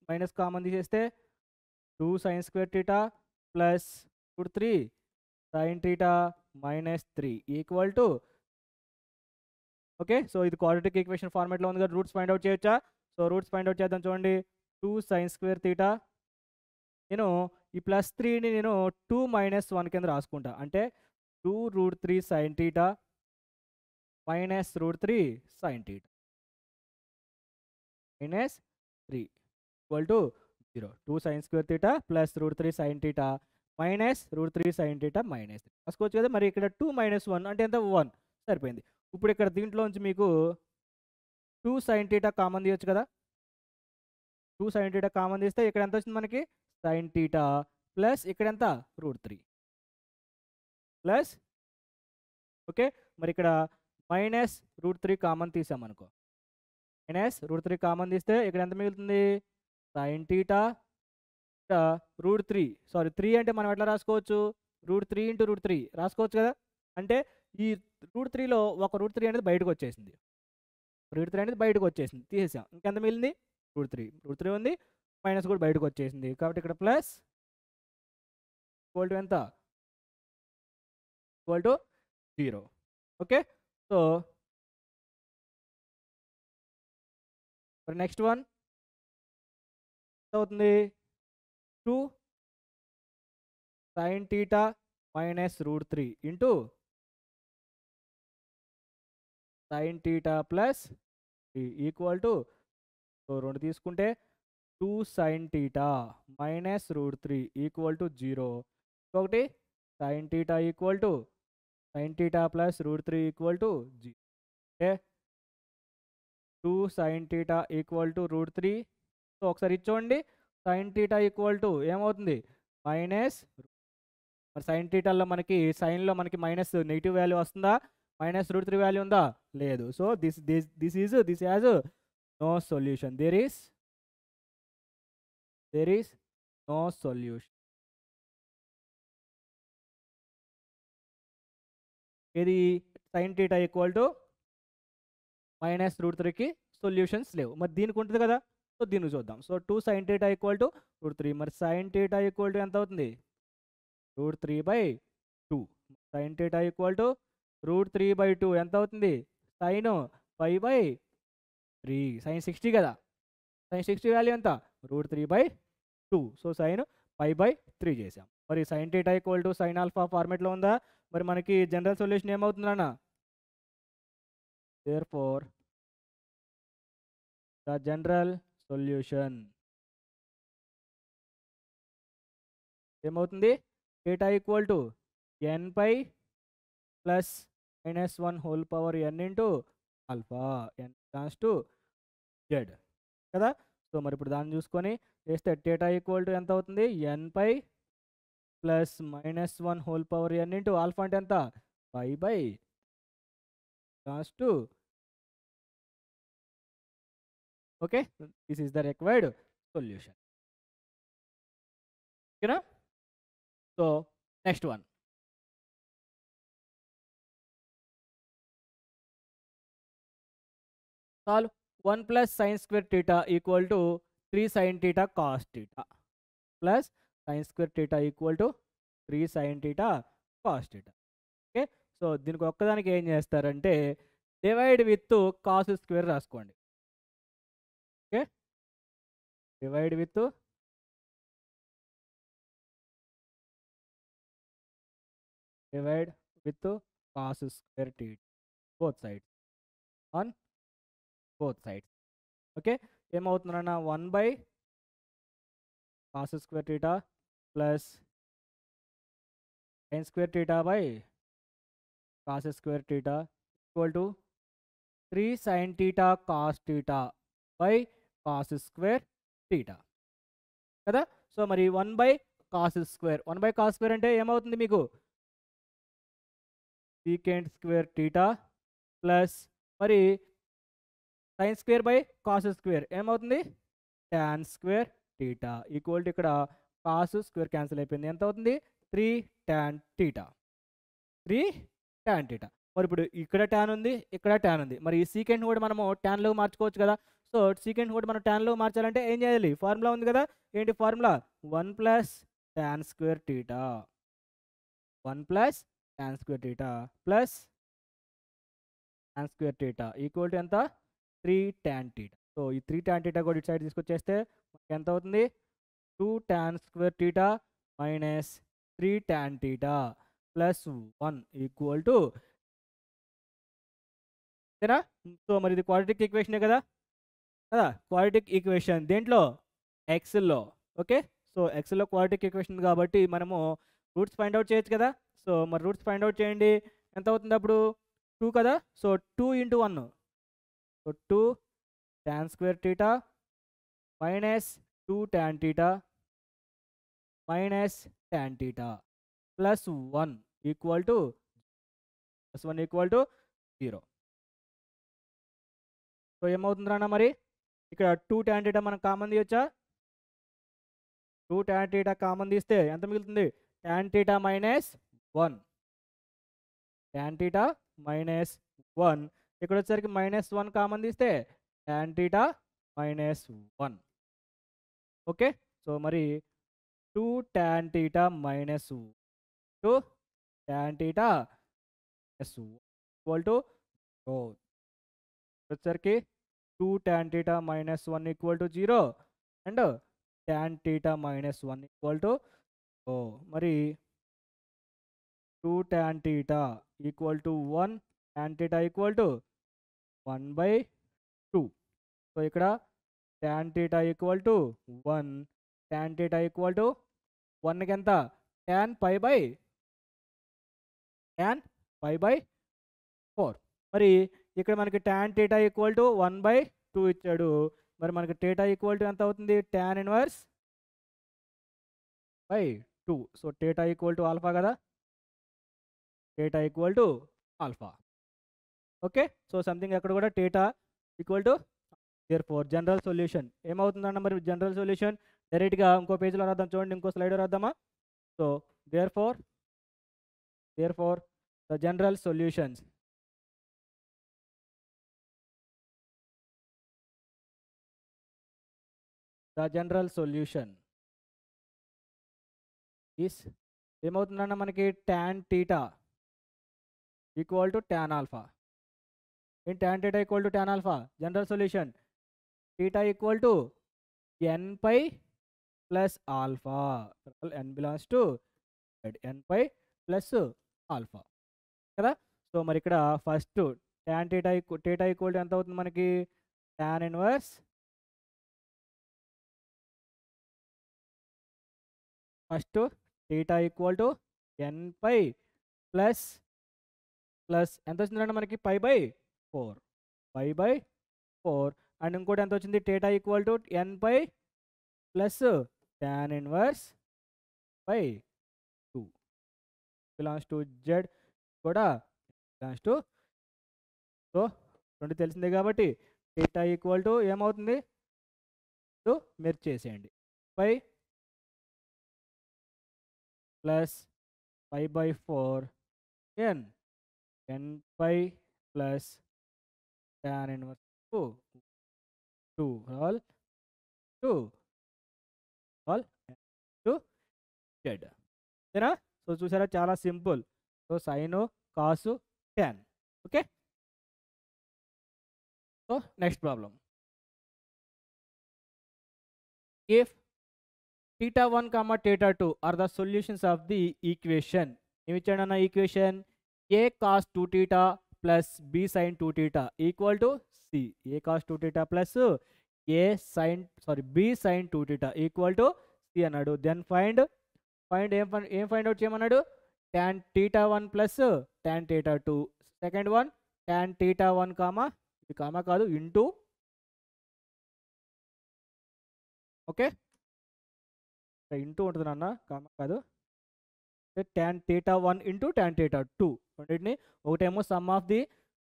minus common తీసేస్తే 2 sine square theta plus root 3 sine theta minus 3 equal to okay. So ఇది quadratic equation ఫార్మాట్లో ఉంది కదా, roots find out చేయొచ్చా? సో రూట్స్ ఫైండ్ అవుట్ చేద్దాం. చూడండి 2 సైన్ స్క్వేర్ థీటా, నేను ఈ ప్లస్ 3ని నేను 2 మైనస్ 1 కింద రాసుకుంటా. అంటే 2 root 3 sine theta minus root 3 sine theta minus 3 equal to 0. 2 sine square theta plus root 3 sine theta minus root 3 sine theta minus 3 రాసుకోవచ్చు కదా. మరి ఇక్కడ 2 మైనస్ 1 అంటే ఎంత 1 సరిపోయింది. ఇప్పుడు ఇక్కడ దీంట్లోంచి మీకు 2 సైన్ థీటా కామన్ తీయొచ్చు కదా. 2 సైన్ థీటా కామన్ తీస్తే ఇక్కడ ఎంత వచ్చింది మనకి సైన్ థీటా ప్లస్ ఇక్కడ ఎంత రూట్ 3 ప్లస్ ఓకే. మరి ఇక్కడ మైనస్ రూట్ 3 కామన్ తీసామనుకో, మైనస్ రూట్ 3 కామన్ తీస్తే ఇక్కడ ఎంత మిగులుతుంది సైన్ థీటా రూట్ 3 అంటే మనం ఎట్లా రాసుకోవచ్చు రూట్ 3 ఇంటూ రూట్ 3 రాసుకోవచ్చు కదా. అంటే ఈ రూట్ 3లో ఒక రూట్ 3 అనేది బయటకు వచ్చేసింది, తీసేసాం. ఇంకెంత మిగిలింది రూట్ 3 ఉంది, మైనస్ కూడా బయటకు వచ్చేసింది. కాబట్టి ఇక్కడ ప్లస్ ఈక్వల్ టు ఎంత equal to 0. Okay. So next one ఎంత అవుతుంది 2 sine theta minus root 3 into sine theta plus equal to, so 2 తీసుకుంటే 2 sine theta minus root 3 equal to 0. ఒకటి sign theta equal to sine theta plus root 3 equal to 0. Okay, 2 sine theta equal to root 3. So ఒకసారి ఇచ్చోండి, sign theta equal to ఏమవుతుంది minus, మరి sine థీటాలో మనకి సైన్లో మనకి minus negative value వస్తుందా, minus root 3 value ఉందా, లేదు. So this has no solution, there is no solution. ఇది sine theta equal to minus root 3కి సొల్యూషన్స్ లేవు. మరి దీనికి ఉంటుంది కదా, సో దీన్ని చూద్దాం. So 2 sine theta equal to root 3, మరి సైన్ థీటా ఈక్వల్ టు ఎంత అవుతుంది root 3/2. Sine theta equal to root 3/2 ఎంత అవుతుంది సైన్ 5/3, సైన్ 60 కదా, సైన్ 60 వాల్యూ ఎంత రూట్ 3/2. సో సైన్ 5/3 చేసాం. మరి sine theta equal to sine alpha ఫార్మేట్లో ఉందా, మరి మనకి జనరల్ సొల్యూషన్ ఏమవుతుంది అన్న, therefore the general solution ఏమవుతుంది theta equal to n pi plus -1 whole power n into alpha, n కాన్స్ టు z కదా. సో మరి ఇప్పుడు దాన్ని చూసుకొని చేస్తే థీటా ఈక్వల్ టు ఎంత అవుతుంది n pi plus -1 whole power n into alpha అంటే ఎంత 5/, కాన్స్ టు. Okay, this is the required solution. ఓకేనా. So next one, solve 1 plus sine square theta equal to 3 sine theta cos theta plus sine square theta equal to 3 sine theta cos theta. Okay, so దీనికి ఒక్కదానికి ఏం చేస్తారంటే divide with cos square రాసుకోండి. Okay, divide with cos square theta both sides on both sides. Okay, ఏమవుతుందన్న 1 by cos square theta plus sin square theta by cos square theta equal to 3 sin theta cos theta by cos square theta కదా. So మరి 1/cos square 1/cos square అంటే ఏమవుతుంది మీకు secant square theta plus మరి sin square by cos square ఏమవుతుంది tan square theta equal to ఇక్కడ cos square cancel అయిపోయింది. ఎంత అవుతుంది 3 tan theta 3 tan theta. మరి ఇప్పుడు ఇక్కడ tan ఉంది, ఇక్కడ tan ఉంది. మరి ఈ సీకెంట్ కూడా మనము tan లో మార్చుకోవచ్చు కదా. సో సీకెంట్ కూడా మనం tan లో మార్చాలంటే ఏం చేయాలి? ఫార్ములా ఉంది కదా. ఏంటి formula? 1 + tan square theta 1 + tan square theta plus tan square theta equal to ఎంత 3 tan theta. సో ఈ 3 tan theta కూడా ఇటు సైడ్ తీసుకొచ్చేస్తే మనకి ఎంత అవుతుంది 2 tan square theta minus 3 tan theta plus 1 equal to ఓకేనా. సో మరి ఇది క్వాడ్రాటిక్ ఈక్వేషనే కదా క్వాడ్రాటిక్ ఈక్వేషన్ దేంట్లో ఎక్స్లో. ఓకే సో ఎక్స్లో క్వాడ్రాటిక్ ఈక్వేషన్ కాబట్టి మనము రూట్స్ ఫైండ్ అవుట్ చేయొచ్చు కదా. సో మరి రూట్స్ ఫైండ్ అవుట్ చేయండి. ఎంత అవుతుంది అప్పుడు 2 కదా. So 2 × 1 so 2 tan square theta minus 2 tan theta minus tan theta plus 1 equal to 0. So ఏమవుతుంది రానా మరి ఇక్కడ 2 tan theta మనం కామన్ తీయొచ్చా? 2 tan theta కామన్ తీస్తే ఎంత మిగులుతుంది tan theta minus 1 tan theta minus 1 ఇక్కడ వచ్చేసరికి -1 కామన్ తీస్తే tan theta minus 1. Okay so మరి 2 tan theta minus 2 tan theta minus equal to వచ్చేసరికి 2 tan theta minus 1 equal to 0 and tan theta minus 1 equal to మరి 2 tan theta equal to 1 tan theta equal to 1/2. So ఇక్కడ tan theta equal to 1 tan theta equal to 1కి ఎంత tan π/4. మరి ఇక్కడ మనకి tan theta equal to 1/2 ఇచ్చాడు. మరి మనకి theta ఈక్వల్ టు ఎంత అవుతుంది tan 1/2. సో theta ఈక్వల్ టు ఆల్ఫా కదా theta equal to alpha. Okay so something అక్కడ కూడా theta equal to therefore general solution ఏమవుతుందన్న మరి జనరల్ సొల్యూషన్ డైరెక్ట్గా ఇంకో పేజీలో రాద్దాం. చూడండి ఇంకో స్లైడ్ రాద్దామా. So therefore the general solutions is ఏమవుతుందన్న మనకి tan theta equal to tan alpha. ఏంటి tan theta equal to tan alpha general solution theta equal to n π plus alpha n belongs to n π plus alpha కదా. So మరి ఇక్కడ first tan theta equal to ఎంత అవుతుంది మనకి tan 1 first theta equal to n π plus ఎంత వచ్చిందంటే మనకి π/4 and ఇంకోటి ఎంత వచ్చింది theta equal to n π plus tan 1/2 belongs to z కూడా బిలాంగ్స్ టు. సో రెండు తెలిసిందే కాబట్టి theta ఈక్వల్ టు ఏమవుతుంది మీరు చేసేయండి π plus π/4 n π plus tan 1/2 all to z. ఓకేనా. సో చూసారా చాలా simple. So sine cos tan. Okay so next problem. If θ1, θ2 are the solutions of the equation. ఏమి ఇచ్చాడన్న equation a cos 2θ plus b sin 2θ equal to c. a cos 2θ plus b sin 2θ equal to c అన్నాడు. Then find ఏం find out చేయమన్నాడు tan theta 1 plus tan theta 2. Second one tan theta 1 comma, ఇది comma కాదు, into, okay, into ఉంటుంది నాన్న, comma కాదు, tan theta 1 ఇంటూ tan theta 2. రెండింటిని ఒకటేమో సమ్ ఆఫ్ ది,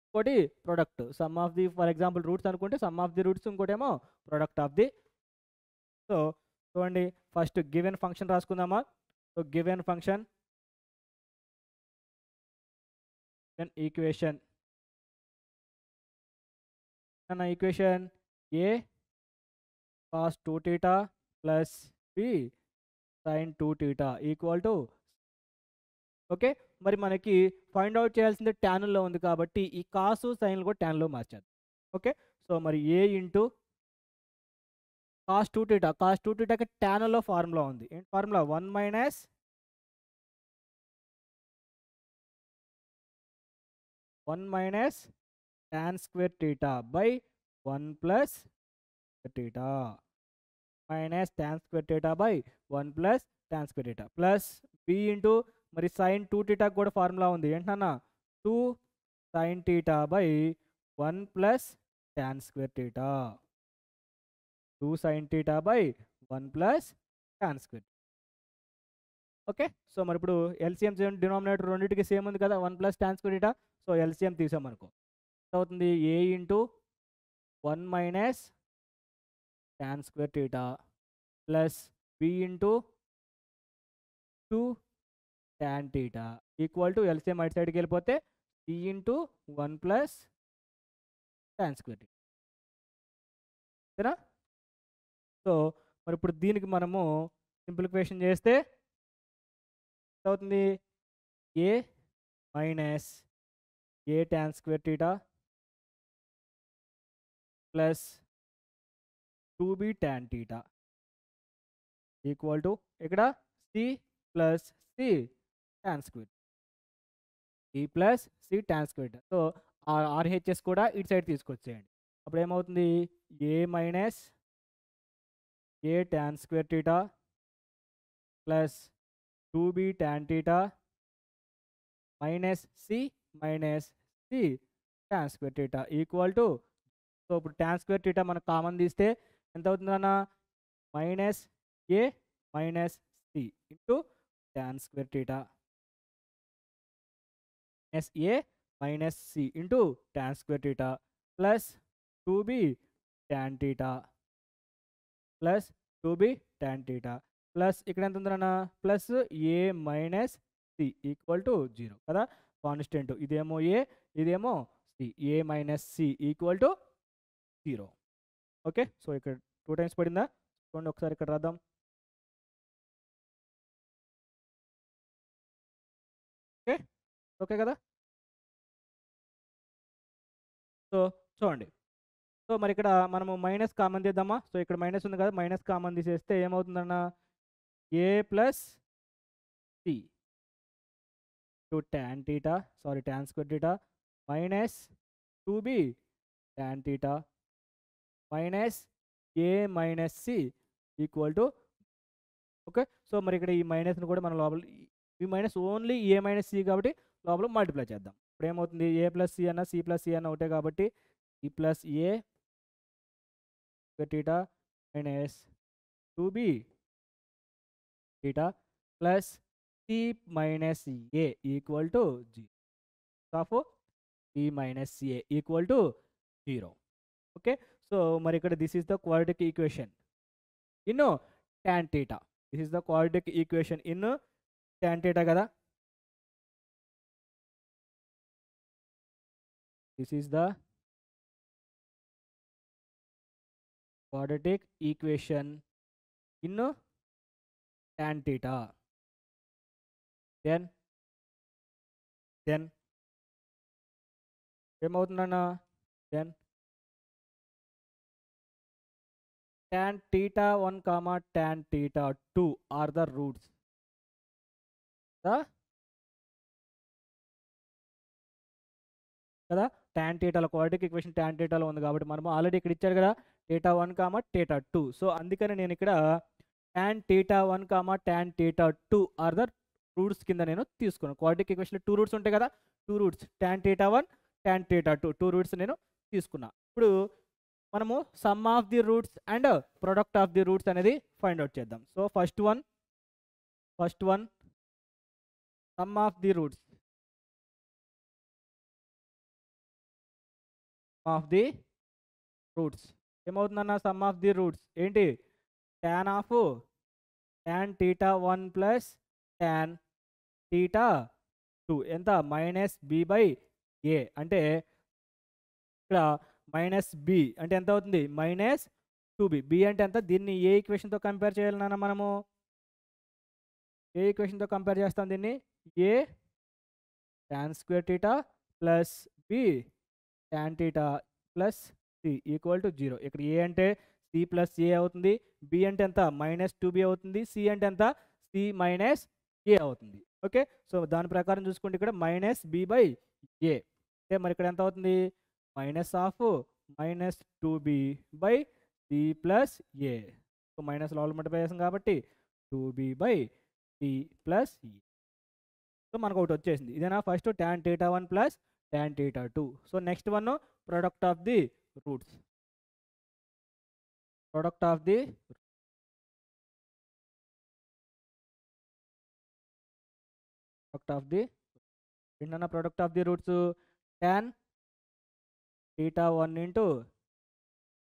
ఇంకోటి product. Sum of the for example roots అనుకుంటే సమ్ ఆఫ్ ది రూట్స్, ఇంకోటేమో ప్రొడక్ట్ ఆఫ్ ది. సో చూడండి, ఫస్ట్ గివెన్ ఫంక్షన్ రాసుకుందామా. సో గివెన్ ఫంక్షన్, ఈక్వేషన్, అన్న equation a cos 2 theta plus b sin 2 theta equal to, okay. మరి మనకి find out చేయాల్సింది ట్యాన్లో ఉంది కాబట్టి ఈ కాసు సైన్లు కూడా ట్యాన్లో మార్చాలి. ఓకే, సో మరి a into cos 2 theta, cos 2 thetaకి ట్యాన్లో ఫార్ములా ఉంది. ఏంటి formula? 1 minus tan square theta by 1 plus theta, minus tan square theta by 1 plus tan square theta, plus b into మరి sin 2 theta కూడా ఫార్ములా ఉంది. ఏంటన్నా? 2 sin theta by 1 plus tan square theta, 2 sin theta by 1 plus tan square. Okay, so మరి ఇప్పుడు LCM denominator రెండింటికి same ఉంది కదా, 1 plus tan square theta. So LCM తీసామనుకో అవుతుంది a into 1 minus tan square theta plus b into 2 tan theta equal to LCM అటు సైడ్కి వెళ్ళిపోతే c into 1 plus tan square theta. ఓకేనా? సో మరి ఇప్పుడు దీనికి మనము సింప్లిఫికేషన్ చేస్తే అవుతుంది a minus a tan square theta plus 2b tan theta equal to ఇక్కడ c plus c tan square, c plus c tan square. So RHS కూడా ఇటు సైడ్ తీసుకొచ్చేయండి. అప్పుడు ఏమవుతుంది? A minus a tan square theta plus 2b tan theta minus c tan square theta equal to, so ఇప్పుడు tan square theta మనకు common తీస్తే ఎంత అవుతుందన్న? Minus a minus c into tan square theta minus a minus c into tan square theta plus 2b tan theta plus 2b tan theta plus ఇక్కడ ఎంత ఉందన్న? Plus a minus c equal to 0 కదా, constant. ఇదేమో a, ఇదేమో c, a minus c equal to 0. Okay, so ఇక్కడ 2 times పడిందా? చూడండి ఒకసారి ఇక్కడ రాద్దాం. ఓకే, ఓకే కదా. సో చూడండి, సో మరి ఇక్కడ మనము మైనస్ కామన్ తీద్దామా. సో ఇక్కడ మైనస్ ఉంది కదా, మైనస్ కామన్ తీసేస్తే ఏమవుతుందన్న? A plus c to tan theta, sorry tan square theta minus 2b tan theta minus a minus c equal to, okay. So మరి ఇక్కడ ఈ మైనస్ని కూడా మనం లోపల, ఈ minus only a minus c కాబట్టి లోపల మల్టిప్లై చేద్దాం. ఇప్పుడు ఏమవుతుంది? ఏ ప్లస్ సి అన్న సి ప్లస్ సి అన్న ఒకటే కాబట్టి ఈ plus a theta minus 2b theta plus c minus a equal to 0 of c minus a equal to 0. Okay, so మరి ఇక్కడ this is the quadratic equation in tan theta. This is the quadratic equation in tan theta కదా. This is the quadratic equation in tan theta. Then ఏమవుతుందన్నా? then tan theta 1 comma tan theta 2 are the roots. కదా, tan theta లో quadratic equation tan theta లో ఉంది కాబట్టి మనము already ఇక్కడ ఇచ్చారు కదా theta 1 comma theta 2. సో అందుకని నేను ఇక్కడ tan theta 1 comma tan theta 2 are the roots కింద నేను తీసుకున్నాను. క్వాడ్రాటిక్ ఈక్వేషన్లో 2 రూట్స్ ఉంటాయి కదా, 2 రూట్స్ tan θ1 tan θ2 2 రూట్స్ నేను తీసుకున్నా. ఇప్పుడు మనము sum of the roots and product of the roots అనేది ఫైండ్ అవుట్ చేద్దాం. So first one sum of the roots ఏమవుతుందన్న సమ్ ఆఫ్ ది రూట్స్ ఏంటి, tan θ1 ప్లస్ tan θ2 ఎంత -b/a, అంటే ఇక్కడ -b అంటే ఎంత అవుతుంది -2b. b అంటే ఎంత, దీన్ని ఏ ఈక్వేషన్తో కంపేర్ చేయాలన్నా మనము ఏ ఈక్వేషన్తో కంపేర్ చేస్తాం దీన్ని, a tan square θ plus b tan θ plus c equal to 0. ఇక్కడ a అంటే c ప్లస్ a అవుతుంది, b అంటే ఎంత -2b అవుతుంది, c అంటే ఎంత c మైనస్ a అవుతుంది. ఓకే, సో దాని ప్రకారం చూసుకుంటే ఇక్కడ -b/a, అంటే మరి ఇక్కడ ఎంత అవుతుంది -2b/c plus a. So minus లోపల మల్టిప్లై చేస్తాం కాబట్టి 2b/c ప్లస్ a. సో మనకు ఒకటి వచ్చేసింది. ఇదేనా first tan θ1 plus tan θ2. So next one product of the roots. Product of the ఏంటన్నా product of the roots, tan θ1 into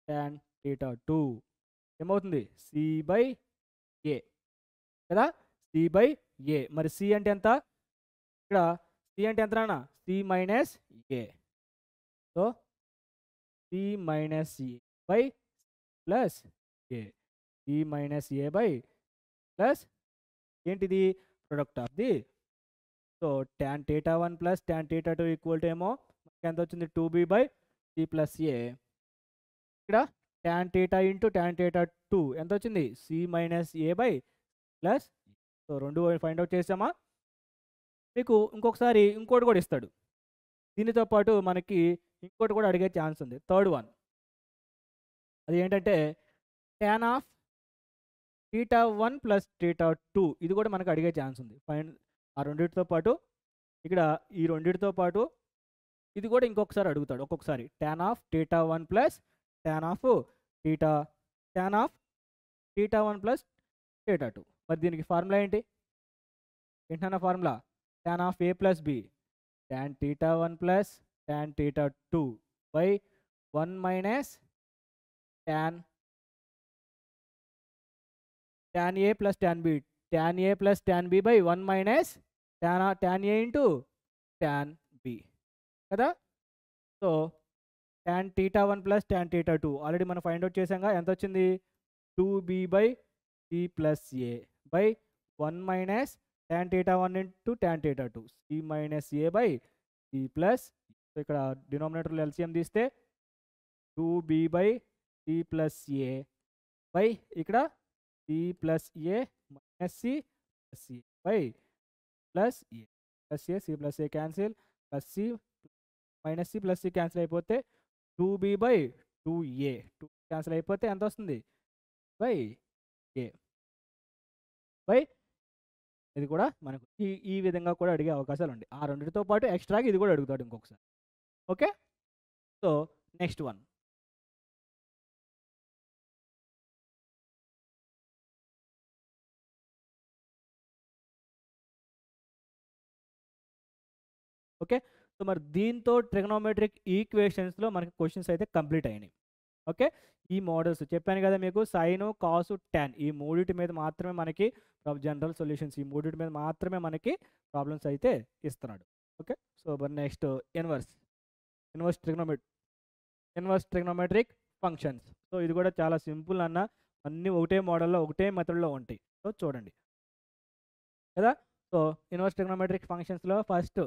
tan θ2 ఏమవుతుంది c/a కదా, c/a. మరి c అంటే ఎంత, ఇక్కడ c అంటే ఎంత అన్న c minus a. So c minus a by plus a, c minus a by plus ఏంటిది product of the. So tan θ1 plus tan θ2 equal to ఏమో ఎంత వచ్చింది 2b/c ప్లస్ a. ఇక్కడ tan θ ఇంటూ tan θ2 ఎంత వచ్చింది c minus a by plus. So రెండు find out చేసామా. మీకు ఇంకొకసారి ఇంకోటి కూడా ఇస్తాడు, దీనితో పాటు మనకి ఇంకోటి కూడా అడిగే ఛాన్స్ ఉంది, థర్డ్ వన్. అది ఏంటంటే tan ఆఫ్ θ1 ప్లస్ θ2, ఇది కూడా మనకు అడిగే ఛాన్స్ ఉంది. ఫైండ్ ఆ రెండింటితో పాటు ఇక్కడ ఈ రెండింటితో పాటు ఇది కూడా ఇంకొకసారి అడుగుతాడు ఒక్కొక్కసారి, tan of θ1 plus tan of θ1 plus θ2. మరి దీనికి ఫార్ములా ఏంటన్నా formula, tan of a plus b tan θ1 plus tan θ2 by 1 minus tan a plus tan b plus tan b by 1 minus tan a into tan b కదా. So tan θ1 plus tan θ2 already మనం find out చేసాంగా, ఎంత వచ్చింది 2b/c plus a by 1 minus tan θ1 into tan θ2 c minus a by c plus. So ఇక్కడ డినామినేటర్లో LCM తీస్తే 2b/c plus a by ఇక్కడ c ప్లస్ a minus c ప్లస్ a by plus a plus a, c ప్లస్ a cancel, plus c minus c plus c cancel అయిపోతే 2b/2a 2 cancel అయిపోతే ఎంత వస్తుంది బై a బై. ఇది కూడా మనకు ఈ విధంగా కూడా అడిగే అవకాశాలు ఉంటాయి. ఆ రెండింటితో పాటు ఎక్స్ట్రాగా ఇది కూడా అడుగుతాడు ఇంకొకసారి. Okay, so next one. Okay, so మరి దీంతో ట్రిగనోమెట్రిక్ ఈక్వేషన్స్లో మనకి క్వశ్చన్స్ అయితే కంప్లీట్ అయినాయి. ఓకే, ఈ మోడల్స్ చెప్పాను కదా మీకు, సైను కాసు tan, ఈ మూడింటి మీద మాత్రమే మనకి జనరల్ సొల్యూషన్స్, ఈ మూడింటి మీద మాత్రమే మనకి ప్రాబ్లమ్స్ అయితే ఇస్తున్నాడు. ఓకే, సో మరి next inverse trigonometric functions. So ఇది కూడా చాలా సింపుల్ అన్న, అన్నీ ఒకటే మోడల్లో ఒకటే మెథడ్లో ఉంటాయి. సో చూడండి కదా. సో ఇన్వర్స్ ట్రిగనోమెట్రిక్ ఫంక్షన్స్లో first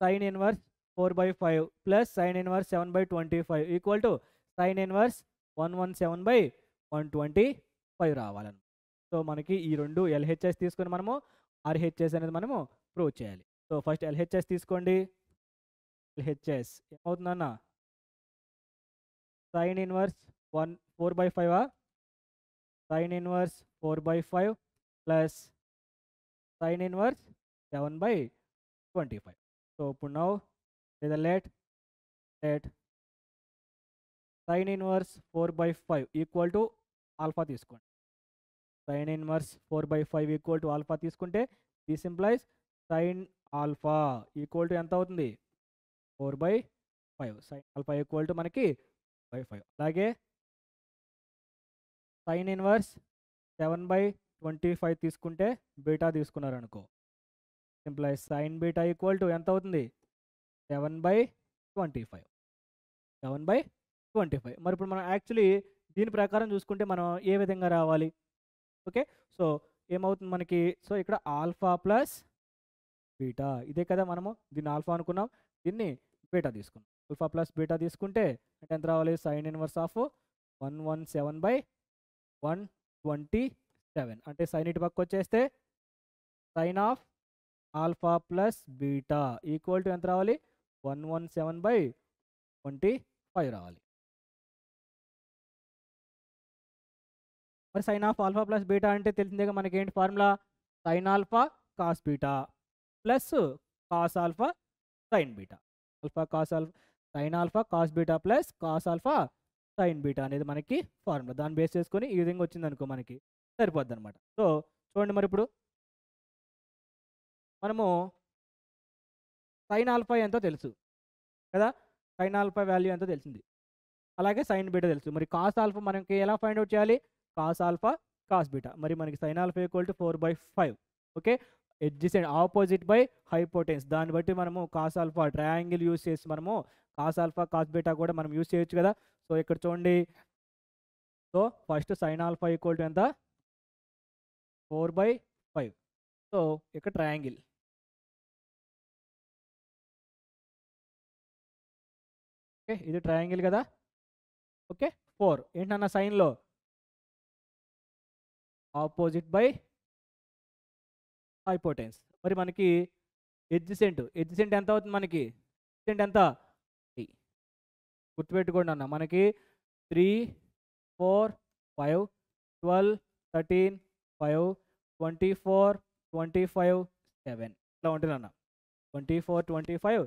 sin inverse 4/5 plus sin inverse 7/25 equal to sin inverse 117/125 రావాలని. సో మనకి ఈ రెండు ఎల్హెచ్ఎస్ తీసుకొని మనము ఆర్హెచ్ఎస్ అనేది మనము ప్రూవ్ చేయాలి. సో ఫస్ట్ ఎల్హెచ్ఎస్ తీసుకోండి. ఎల్హెచ్ఎస్ ఏమవుతుందన్న sin inverse 4/5 sin inverse 4/5 plus sin inverse 7/25. So ఇప్పుడు నౌ లేదా let sin inverse 4/5 equal to alpha తీసుకోండి. sin inverse 4/5 equal to alpha తీసుకుంటే this implies sin alpha equal to ఎంత అవుతుంది? 4/5. sin alpha equal to మనకి 5. అలాగే sin inverse 7/25 తీసుకుంటే beta తీసుకున్నారనుకో, implies sin beta equal to ఎంత అవుతుంది? 7/25. 7/25. మరి ఇప్పుడు మనం యాక్చువల్లీ దీని ప్రకారం చూసుకుంటే మనం ఏ విధంగా రావాలి? ఓకే. సో ఏమవుతుంది మనకి? సో ఇక్కడ ఆల్ఫా ప్లస్ బీటా ఇదే కదా, మనము దీన్ని ఆల్ఫా అనుకున్నాం, దీన్ని బీటా తీసుకున్నాం. ఆల్ఫా ప్లస్ బీటా తీసుకుంటే అంటే ఎంత రావాలి? sin ఇన్వర్స్ ఆఫ్ 117/127 అంటే సైన్ ఇటు పక్క వచ్చేస్తే sine of alpha plus beta equal to ఎంత రావాలి? 117/25 రావాలి. మరి sine of alpha plus beta అంటే తెలిసిందేగా మనకి, ఏంటి formula? Sine alpha cos beta plus cos alpha sine beta. Sine alpha cos beta plus cos alpha sine beta అనేది మనకి ఫార్ములా. దాన్ని బేస్ చేసుకొని ఈ విధంగా వచ్చింది అనుకో మనకి సరిపోద్ది అనమాట. సో చూడండి, మరి ఇప్పుడు మనము సైన్ ఆల్ఫా ఎంతో తెలుసు కదా, సైన్ ఆల్ఫా వాల్యూ ఎంతో తెలిసింది. అలాగే సైన్ బీటా తెలుసు. మరి కాస్ ఆల్ఫా మనకి ఎలా ఫైండ్ అవుట్ చేయాలి? Cos alpha cos beta. మరి మనకి sine alpha equal to 4/5. Okay. Adjacent opposite by hypotenuse. దాన్ని బట్టి మనము కాస్ ఆల్ఫా ట్రయాంగిల్ యూస్ చేసి మనము కాస్ ఆల్ఫా కాస్ బీటా కూడా మనం యూస్ చేయొచ్చు కదా. సో ఇక్కడ చూడండి, so first sine alpha equal to ఎంత? 4/5. సో ఇక్కడ ట్రయాంగిల్, ఓకే, ఇది ట్రయాంగిల్ కదా. ఓకే. 4 ఏంటన్నా సైన్లో ఆపోజిట్ బై హైపోటెన్స్. మరి మనకి ఎడ్జసెంట్ ఎంత అవుతుంది? మనకి ఎడ్జసెంట్ ఎంత? 3. గుర్తుపెట్టుకోండి అన్న, మనకి 3, 4, 5, 12, 13, 5, 24, 25, 7 ఇట్లా ఉంటుంది అన్న. 24, 25,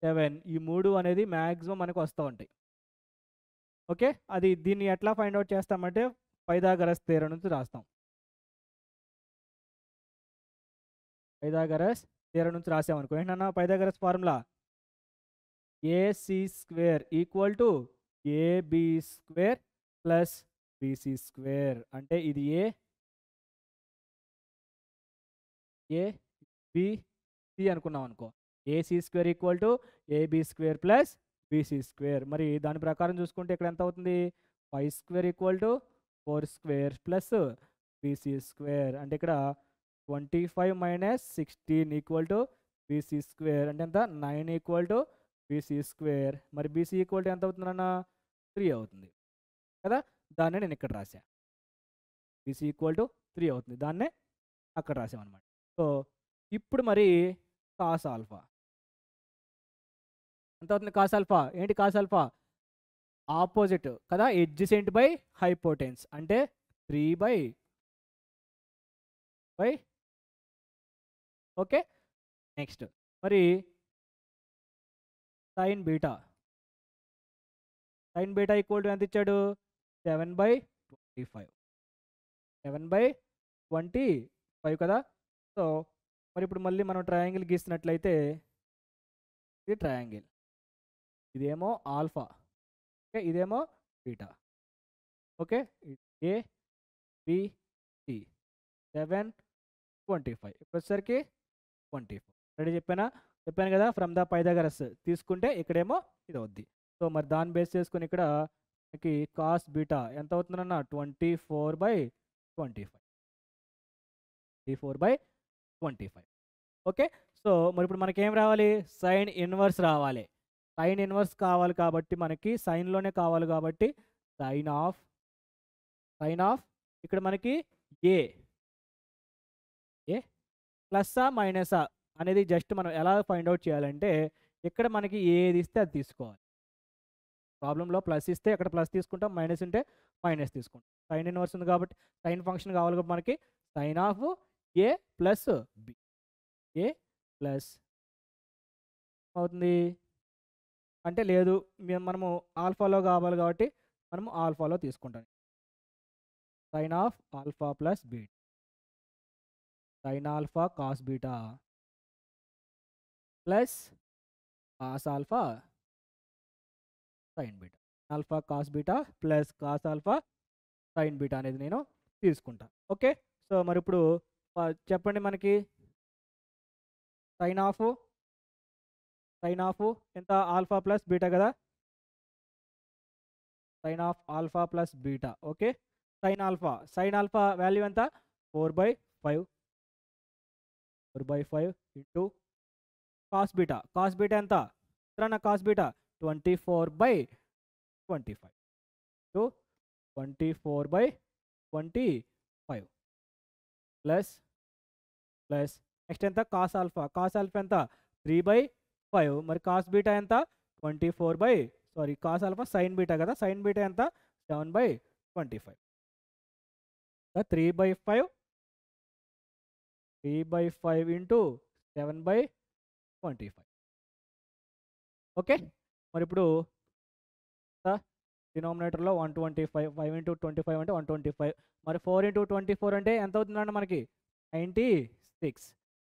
7 ఈ 3 అనేది మ్యాక్సిమం మనకు వస్తూ ఉంటాయి. ఓకే. అది దీన్ని ఎట్లా ఫైండ్ అవుట్ చేస్తామంటే పైథాగరస్ థియరం నుంచి రాస్తాం. పైథాగరస్ థియరం నుంచి రాసామనుకో, ఏంటన్నా Pythagoras formula? AC² equal to AB² plus BC² అంటే ఇది ABC అనుకున్నాం అనుకో, AC² equal to AB² plus BC². మరి దాని ప్రకారం చూసుకుంటే ఇక్కడ ఎంత అవుతుంది? 5² ఈక్వల్ టు 4² ప్లస్ BC² అంటే ఇక్కడ 25 మైనస్ 16 ఈక్వల్ టు BC² అంటే ఎంత? 9 ఈక్వల్ టు BC². మరి BC ఈక్వల్ టు ఎంత అవుతుందన్న? 3 అవుతుంది కదా. దాన్నే నేను ఇక్కడ రాశా. BC ఈక్వల్ టు 3 అవుతుంది, దాన్నే అక్కడ రాసామన్నమాట. సో ఇప్పుడు మరి కాస్ ఆల్ఫా ఎంత అవుతుంది? కాస్ ఆల్ఫా ఏంటి? కాస్ ఆల్ఫా ఆపోజిట్ కదా, ఎడ్జసెంట్ బై హైపోటెన్స్ అంటే 3/5. ఓకే. నెక్స్ట్ మరి సైన్ బీటా ఈక్వల్ టు ఎంత ఇచ్చాడు? 7/25. 7/25 కదా. సో మరి ఇప్పుడు మళ్ళీ మనం ట్రయాంగిల్ గీసినట్లయితే ఇది ట్రయాంగిల్, ఇదేమో ఆల్ఫా, ఓకే, ఇదేమో బీటా. ఓకే. ABC 7, 25 ఇప్పుడు వచ్చేసరికి 24. రెడీ చెప్పాను కదా. ఫ్రమ్ ద పైథాగరస్ తీసుకుంటే ఇక్కడేమో ఇది అవుద్ది. సో మరి దాన్ని బేస్ చేసుకుని ఇక్కడ మనకి కాస్ బీటా ఎంత అవుతుందన్న? 24/25. 24/25. ఓకే. సో మరి ఇప్పుడు మనకి ఏం రావాలి? సైన్ ఇన్వర్స్ రావాలి. సైన్ ఇన్వర్స్ కావాలి కాబట్టి మనకి సైన్లోనే కావాలి కాబట్టి సైన్ ఆఫ్ ఇక్కడ మనకి ఏ ప్లస్సా మైనసా అనేది జస్ట్ మనం ఎలా ఫైండ్ అవుట్ చేయాలంటే ఇక్కడ మనకి ఏది ఇస్తే అది తీసుకోవాలి. ప్రాబ్లంలో ప్లస్ ఇస్తే ఇక్కడ ప్లస్ తీసుకుంటాం, మైనస్ ఉంటే మైనస్ తీసుకుంటాం. సైన్ ఇన్వర్స్ ఉంది కాబట్టి సైన్ ఫంక్షన్ కావాలి కాబట్టి మనకి sine of A plus B. Plus అవుతుంది అంటే లేదు మనము ఆల్ఫాలో కావాలి కాబట్టి మనము ఆల్ఫాలో తీసుకుంటాం. Sine of alpha plus beta sine alpha cos beta plus cos alpha sine beta alpha cos beta plus cos alpha sine beta అనేది నేను తీసుకుంటా. ఓకే, సో మరి ఇప్పుడు చెప్పండి మనకి సైన్ ఆఫ్ ఎంత ఆల్ఫా ప్లస్ బీటా కదా, sine of alpha plus beta. Okay, sine alpha value ఎంత 4/5 ఇంటూ కాస్ బీటా ఎంత cos beta 24/25 into 24/25 plus next ఎంత కాస్ ఆల్ఫా ఎంత 3/5 మరి కాస్ బీటా ఎంత 24 కాస్ ఆల్ఫా సైన్ బీటా కదా, సైన్ బీటా ఎంత 7/25 3/5 ఇంటూ 7/25. ఓకే, మరి ఇప్పుడు డినామినేటర్లో 125 5 ఇంటూ 25 అంటే 125 మరి 4 ఇంటూ 24 అంటే ఎంత అవుతుందండి మనకి 96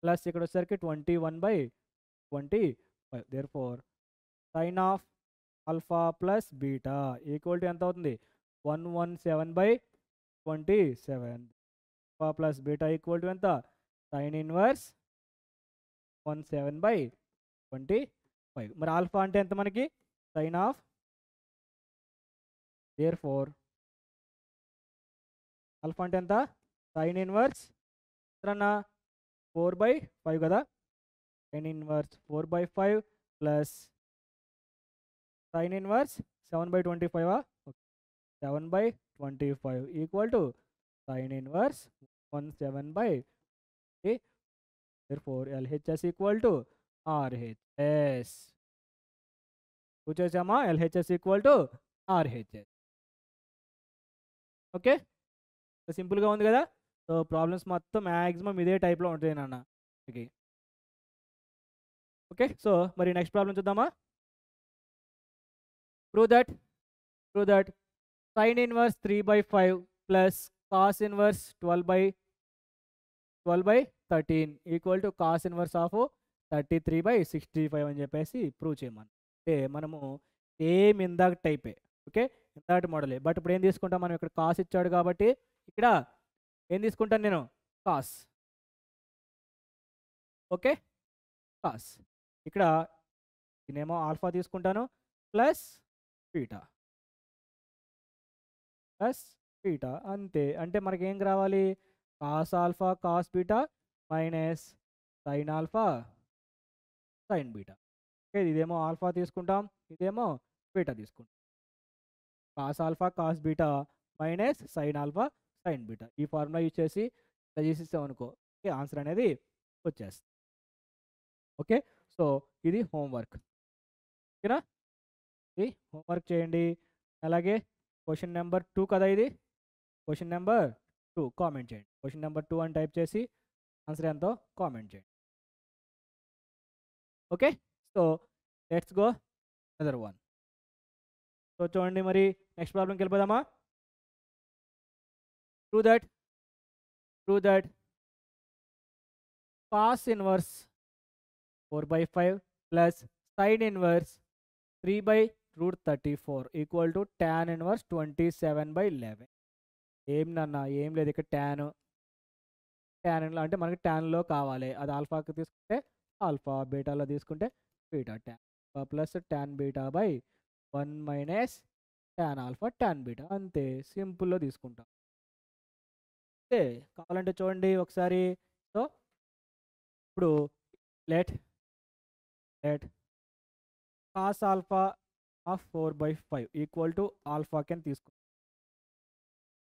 ప్లస్ ఇక్కడ వచ్చేసరికి 21/25 therefore sine of alpha plus beta equal to ఎంత అవుతుంది 117/27 alpha plus beta equal to ఎంత సైన్ ఇన్వర్స్ 17/25 మరి ఆల్ఫా అంటే ఎంత మనకి sine of therefore alpha అంటే ఎంత సైన్ ఇన్వర్స్ 4/5 కదా, sine inverse 4/5 plus sine inverse 7/25 7/25 equal to sine inverse 17/25 therefore LHS equal to RHS చూసేసామా LHS equal to RHS. Okay, సింపుల్గా ఉంది కదా. సో ప్రాబ్లమ్స్ మొత్తం మ్యాక్సిమం ఇదే టైప్లో ఉంటాయి నాన్న. ఓకే, సో మరి నెక్స్ట్ ప్రాబ్లం చూద్దామా. Prove that sine inverse 3/5 plus cos inverse 12/13 equal to cos inverse of 33/65 అని చెప్పేసి ప్రూవ్ చేయమని. అంటే మనము సేమ్ ఇందాక టైపే, ఓకే ఇందాక మోడలే, బట్ ఇప్పుడు ఏం తీసుకుంటాం మనం ఇక్కడ కాస్ ఇచ్చాడు కాబట్టి ఇక్కడ ఏం తీసుకుంటాను నేను కాస్. ఓకే, కాస్ ఇక్కడ నేనేమో ఆల్ఫా తీసుకుంటాను ప్లస్ బీటా అంతే. అంటే మనకి ఏం రావాలి cos alpha cos beta minus sine alpha sine beta. Okay, ఇదేమో ఆల్ఫా తీసుకుంటాం, ఇదేమో బీటా తీసుకుంటాం. Cos alpha cos beta minus sine alpha sine beta ఈ ఫార్ములా యూజ్ చేసి ఇలా చేసేసాం అనుకో, ఓకే ఆన్సర్ అనేది వచ్చేస్తుంది. ఓకే, సో ఇది హోంవర్క్. ఓకేనా, ఇది హోంవర్క్ చేయండి. అలాగే క్వశ్చన్ నెంబర్ 2 కదా, ఇది క్వశ్చన్ నెంబర్ 2 కామెంట్ చేయండి. క్వశ్చన్ నెంబర్ 2 అని టైప్ చేసి ఆన్సర్ ఎంతో కామెంట్ చేయండి. Okay, so let's go other one. So చూడండి మరి నెక్స్ట్ ప్రాబ్లంకి వెళ్ళిపోదామా. Prove that cos inverse 4/5 plus sine inverse 3/√34 equal to tan inverse 27/11. ఏం నాన్న ఏం లేదు, ఇక్కడ tan అంటే మనకి ట్యాన్లో కావాలి, అది ఆల్ఫాకి తీసుకుంటే ఆల్ఫా, బీటాలో తీసుకుంటే beta. tan alpha plus tan beta by 1 minus tan alpha tan beta అంతే, సింపుల్లో తీసుకుంటాం. అంతే, కావాలంటే చూడండి ఒకసారి. సో ఇప్పుడు let cos alpha of 4/5 equal to ఆల్ఫాకి అని తీసుకుంటాం.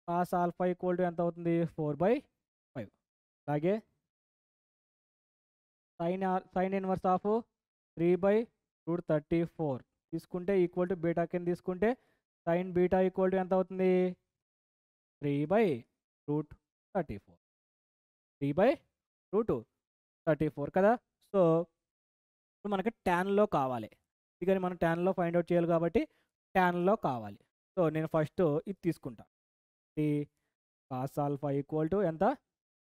కాస్ ఆల్ఫా ఈక్వల్ టు ఎంత అవుతుంది 4/5. అలాగే సైన్ ఇన్వర్స్ ఆఫ్ 3/√34 తీసుకుంటే ఈక్వల్ టు బీటా కింద తీసుకుంటే సైన్ బీటా ఈక్వల్ టు ఎంత అవుతుంది 3/√34 3/√34 కదా. సో ఇప్పుడు మనకి ట్యాన్లో కావాలి, అందుకని మనం ట్యాన్లో ఫైండ్ అవుట్ చేయాలి కాబట్టి ట్యాన్లో కావాలి. సో నేను ఫస్ట్ ఇది తీసుకుంటా, ఈ కాస్ ఆల్ఫా ఈక్వల్ టు ఎంత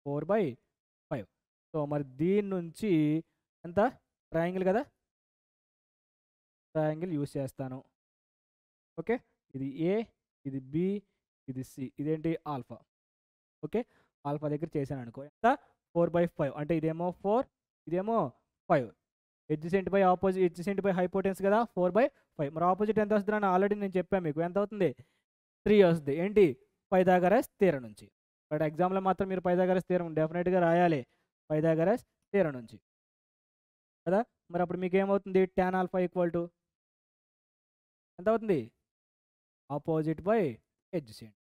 4/5. సో మరి దీని నుంచి ఎంత ట్రయాంగిల్ కదా, ట్రయాంగిల్ యూస్ చేస్తాను. ఓకే, ఇది ఏ, ఇది బి, ఇది సి, ఇదేంటి ఆల్ఫా. ఓకే, ఆల్ఫా దగ్గర చేశాను అనుకో, ఎంత 4/5 అంటే ఇదేమో 4, ఇదేమో 5. Adjacent by opposite, adjacent by hypotenuse కదా 4/5. మరి ఆపోజిట్ ఎంత వస్తుంది అని ఆల్రెడీ నేను చెప్పాను మీకు, ఎంత అవుతుంది 3 వస్తుంది. ఏంటి పైథాగరస్ థీరం నుంచి. బట్ ఎగ్జామ్లో మాత్రం మీరు పైథాగరస్ థీరం డెఫినెట్గా రాయాలి, పైథాగరస్ థీరం నుంచి కదా. మరి అప్పుడు మీకు ఏమవుతుంది, tan ఆల్ఫా ఈక్వల్ టు ఎంత అవుతుంది, ఆపోజిట్ బై ఎడ్జసెంట్.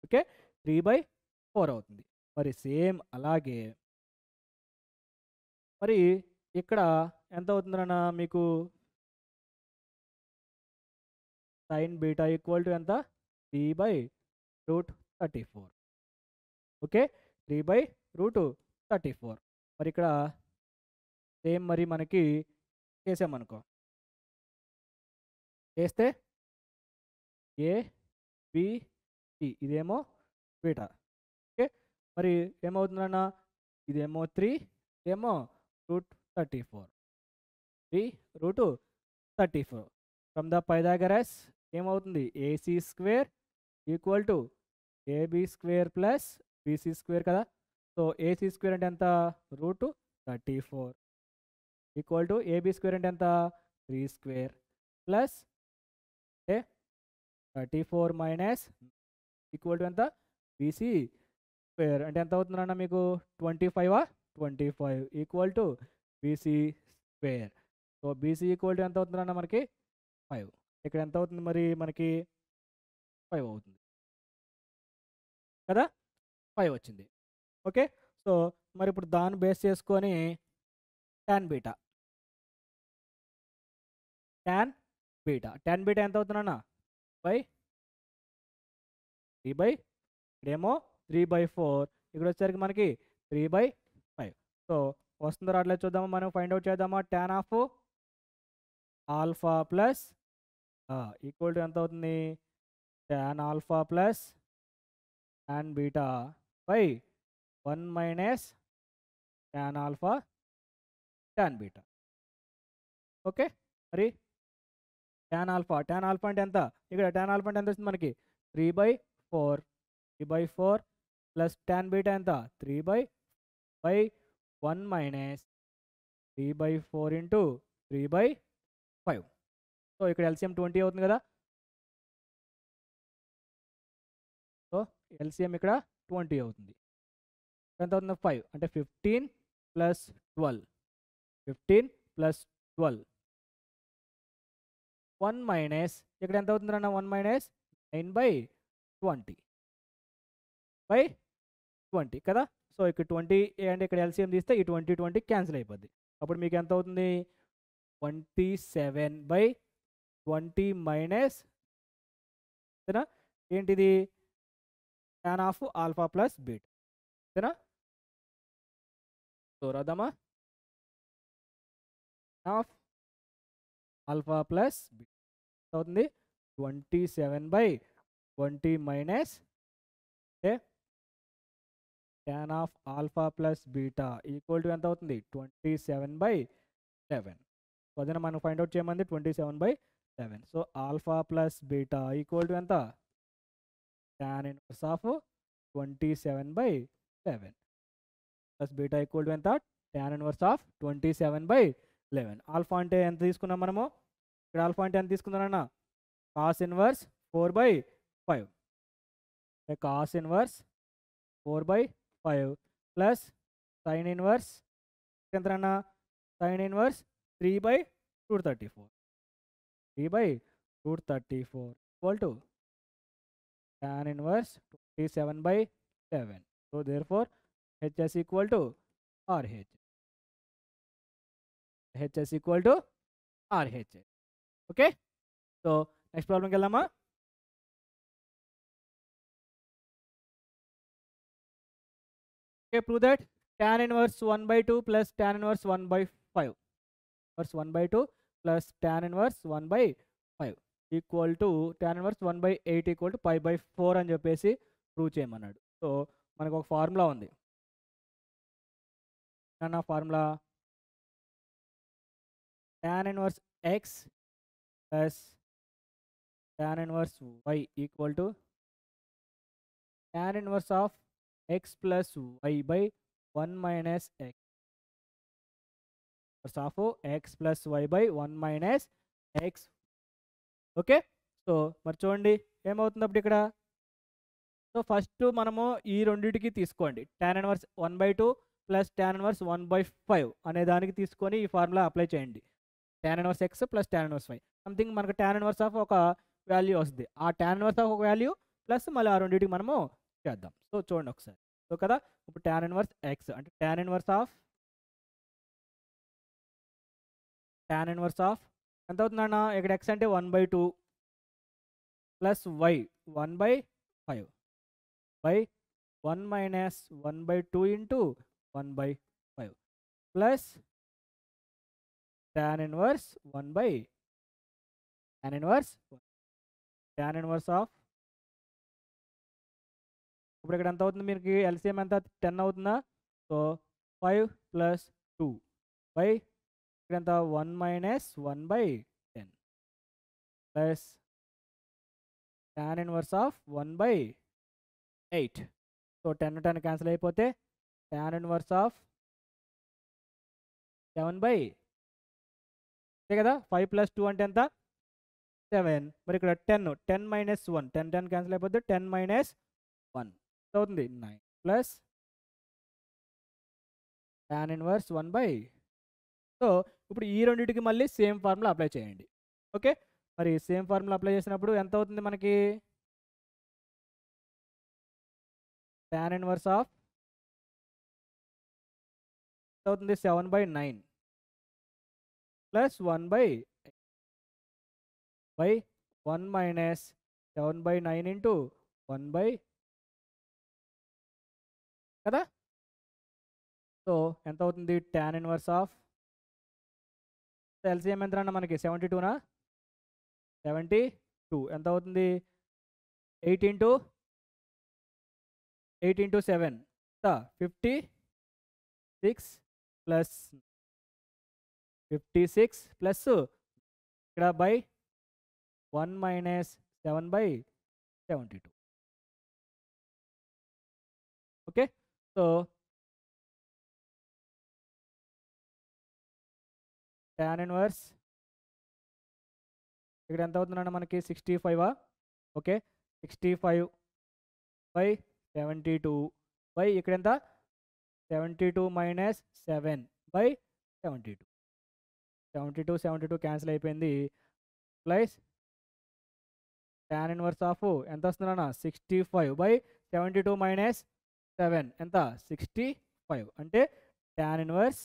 ఓకే, 3/4 అవుతుంది. మరి సేమ్ అలాగే మరి ఇక్కడ ఎంత అవుతుందన్న మీకు, sin బీటా ఈక్వల్ టు ఎంత 3/√34. ఓకే, 3/√34. మరి ఇక్కడ సేమ్ మరి మనకి చేసామనుకో, చేస్తే ఏ బి సి, ఇదేమో బీటా. ఓకే, మరి ఏమవుతుందన్న, ఇదేమో 3, ఇదేమో √34, 3√34. ఫ్రమ్ ద పైథాగరస్ ఏమవుతుంది, AC square equal to AB square plus BC square కదా. సో ఏసీ స్క్వేర్ అంటే ఎంత, √34 ఈక్వల్ టు ఏబి స్క్వేర్ అంటే ఎంత, 3 square plus 34 minus equal to ఎంత, బీసీ స్క్వేర్ అంటే ఎంత అవుతుందన్న మీకు 25 equal to BC square. So BC equal to ఎంత అవుతుందన్న మనకి 5. ఇక్కడ ఎంత అవుతుంది మరి మనకి 5 అవుతుంది కదా, 5 వచ్చింది. ఓకే, సో మరి ఇప్పుడు దాన్ని బేస్ చేసుకొని ట్యాన్ బీటా, ట్యాన్ బీటా ఎంత అవుతుందన్న 3/, ఇక్కడేమో 3/4, ఇక్కడ వచ్చేసరికి మనకి 3/5. సో వస్తుందో రావట్లేదు చూద్దామా, మనం ఫైండ్ అవుట్ చేద్దామా. Tan of alpha plus equal to ఎంత అవుతుంది, tan alpha plus tan beta by 1 minus tan alpha tan beta. Okay, మరి ట్యాన్ ఆల్ఫా అంటే ఎంత, ఇక్కడ ట్యాన్ ఆల్ఫా అంటే ఎంత వస్తుంది మనకి 3/4 ప్లస్ ట్యాన్ బీటా ఎంత 3/1 మైనస్ 3/4 ఇంటూ 3/5. సో ఇక్కడ ఎల్సిఎం 20 అవుతుంది కదా. సో ఎల్సిఎం ఇక్కడ 20 అవుతుంది. ఎంత అవుతుంది 5 అంటే 15 ప్లస్ 12, 1 మైనస్ ఇక్కడ ఎంత అవుతుంది అన్న, 1 మైనస్ 9/20 కదా. సో ఇక్కడ 20 అంటే ఇక్కడ ఎల్సిఎం తీస్తే ఈ 20 క్యాన్సిల్ అయిపోద్ది. అప్పుడు మీకు ఎంత అవుతుంది, 27/20 మైనస్ ఏంటిది, tan of alpha plus beta. ఓకేనా, సో రాద్దామా, ఆఫ్ ఆల్ఫా ప్లస్ బీటా అవుతుంది 27/20 minus tan of alpha plus beta equal to ఎంత అవుతుంది 27/11. సో అదే మనం ఫైండ్ అవుట్ చేయమంది 27/11. So alpha plus beta equal to ఎంత, tan inverse of 27/11 plus beta equal to ఎంత, ట్యాన్ ఇన్వర్స్ ఆఫ్ 27/11. ఆల్ఫా అంటే ఎంత తీసుకున్నాం మనము, ఇక్కడ ఆల్ఫా అంటే ఎంత తీసుకున్నారన్న, cos inverse 4/5, cos inverse 4/5 plus sine inverse ఎంత అన్న, sine inverse 3/√34, 3/√34 equal to tan inverse 27/7. So therefore HS equal to RH. HS equal to RH. Okay. So next problem కెళ్దామా. Okay, prove that tan inverse 1/2 plus tan inverse 1/5. Inverse 1/2 plus tan inverse 1/5 equal to tan inverse 1/8 equal to π/4 అని చెప్పేసి prove చేయమన్నాడు. So మనకు ఒక formula ఉంది. నా formula tan inverse x plus tan inverse y equal to tan inverse of x plus y by 1 minus x. Inverse of x plus y by 1 minus x. Okay. So మరి చూడండి ఏమవుతుంది అప్పుడు ఇక్కడ. So first మనము ఈ రెండింటికి తీసుకోండి. tan inverse 1/2 plus tan inverse 1/5 అనే దానికి తీసుకొని ఈ ఫార్ములా అప్లై చేయండి. tan inverse x plus tan inverse y something మనకు tan inverse ఆఫ్ ఒక వాల్యూ వస్తుంది. ఆ tan inverse ఆఫ్ ఒక వాల్యూ ప్లస్ మళ్ళీ ఆ రెండింటికి మనము చేద్దాం. సో చూడండి ఒకసారి. సో కదా ఇప్పుడు tan inverse x అంటే tan inverse ఆఫ్ ఎంత అవుతుందన్న ఇక్కడ x అంటే 1/2 plus y 1/5 by 1 minus 1/2 into 1/5 plus tan inverse 1 tan inverse of ఇప్పుడు ఇక్కడ ఎంత అవుతుంది మీకు ఎల్సిఎం ఎంత 10 అవుతుందా. సో 5 ప్లస్ 2 బై ఇక్కడ ఎంత 1 minus 1/10 plus tan inverse of 1/8. So 10 cancel అయిపోతే tan inverse ఆఫ్ 7 అంతే కదా. 5 ప్లస్ 2 అంటే ఎంత 7. మరి ఇక్కడ 10 మైనస్ 1 10 క్యాన్సిల్ అయిపోతే 10 మైనస్ 1 అవుతుంది 9 ప్లస్ tan inverse 1/. సో ఇప్పుడు ఈ రెండింటికి మళ్ళీ సేమ్ ఫార్ములా అప్లై చేయండి. ఓకే. మరి సేమ్ ఫార్ములా అప్లై చేసినప్పుడు ఎంత అవుతుంది మనకి tan inverse ఆఫ్ ఎంత అవుతుంది 7/9 ప్లస్ 1/8 బై 1 మైనస్ 7/9 ఇంటూ 1/. కదా. సో ఎంత అవుతుంది tan inverse ఆఫ్ ఎల్సిఎం ఎంత అన్న మనకి 72నా 72 ఎంత అవుతుంది 8 ఇంటూ 7 56 ప్లస్ 56 ప్లస్ ఇక్కడ by 1 minus 7/72. Okay. So tan inverse ఇక్కడ ఎంత అవుతుందన్న మనకి 65. ఓకే. 65/72 బై ఇక్కడ ఎంత 72 మైనస్ 7/72. 72 క్యాన్సిల్ అయిపోయింది. ప్లస్ tan inverse ఆఫ్ ఎంత వస్తుందన్న 65/72 మైనస్ 7 ఎంత 65 అంటే tan inverse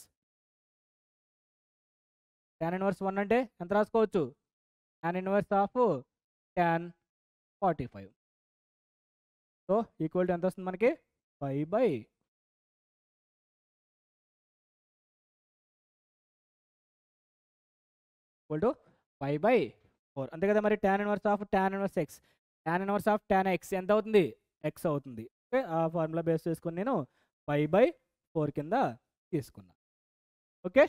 1 అంటే ఎంత రాసుకోవచ్చు tan inverse of tan 45. So equal to ఎంత వస్తుంది మనకి 5/. ఈక్వల్ టు 5/4 అంతే కదా. మరి tan inverse of tan inverse x tan inverse of tan x ఎంత అవుతుంది x అవుతుంది. ఓకే. ఆ ఫార్ములా బేస్ చేసుకుని నేను 5/4 కింద తీసుకున్నా. ఓకే.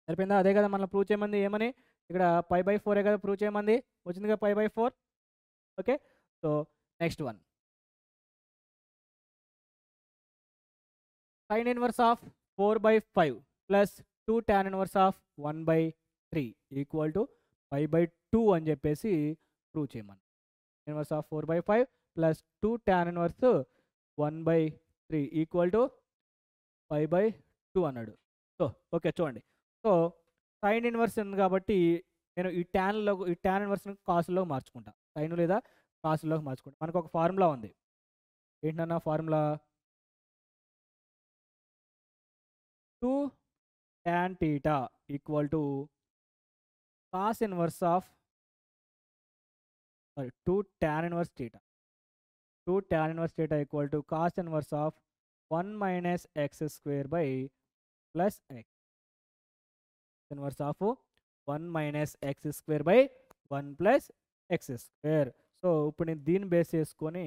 సరిపోయిందా. అదే కదా మనం ప్రూవ్ చేయమంది ఏమని ఇక్కడ 5/4 కదా ప్రూవ్ చేయమంది వచ్చింది కదా 5/4. Okay. So next one sin inverse of 4/5 plus 2 tan inverse of 1/3 equal to 5/2 అని చెప్పేసి ప్రూవ్ చేయమని. Inverse of 4/5 plus 2 tan inverse 1/3 equal to 5/2 అన్నాడు. సో ఓకే చూడండి. సో సైన్ ఇన్వర్స్ ఉంది కాబట్టి నేను ఈ tan ఇన్వర్స్ని కాసుల్లో మార్చుకుంటా. సైన్ లేదా కాసుల్లోకి మార్చుకుంటా. మనకు ఒక ఫార్ములా ఉంది. ఏంటన్నా formula 2 tan theta equal to cos inverse of 2 tan inverse theta. 2 tan inverse theta equal to cos inverse of 1 minus x square by plus x. Inverse of 1 minus x square by 1 plus x square. So ఇప్పుడు నేను దీన్ని base చేసుకొని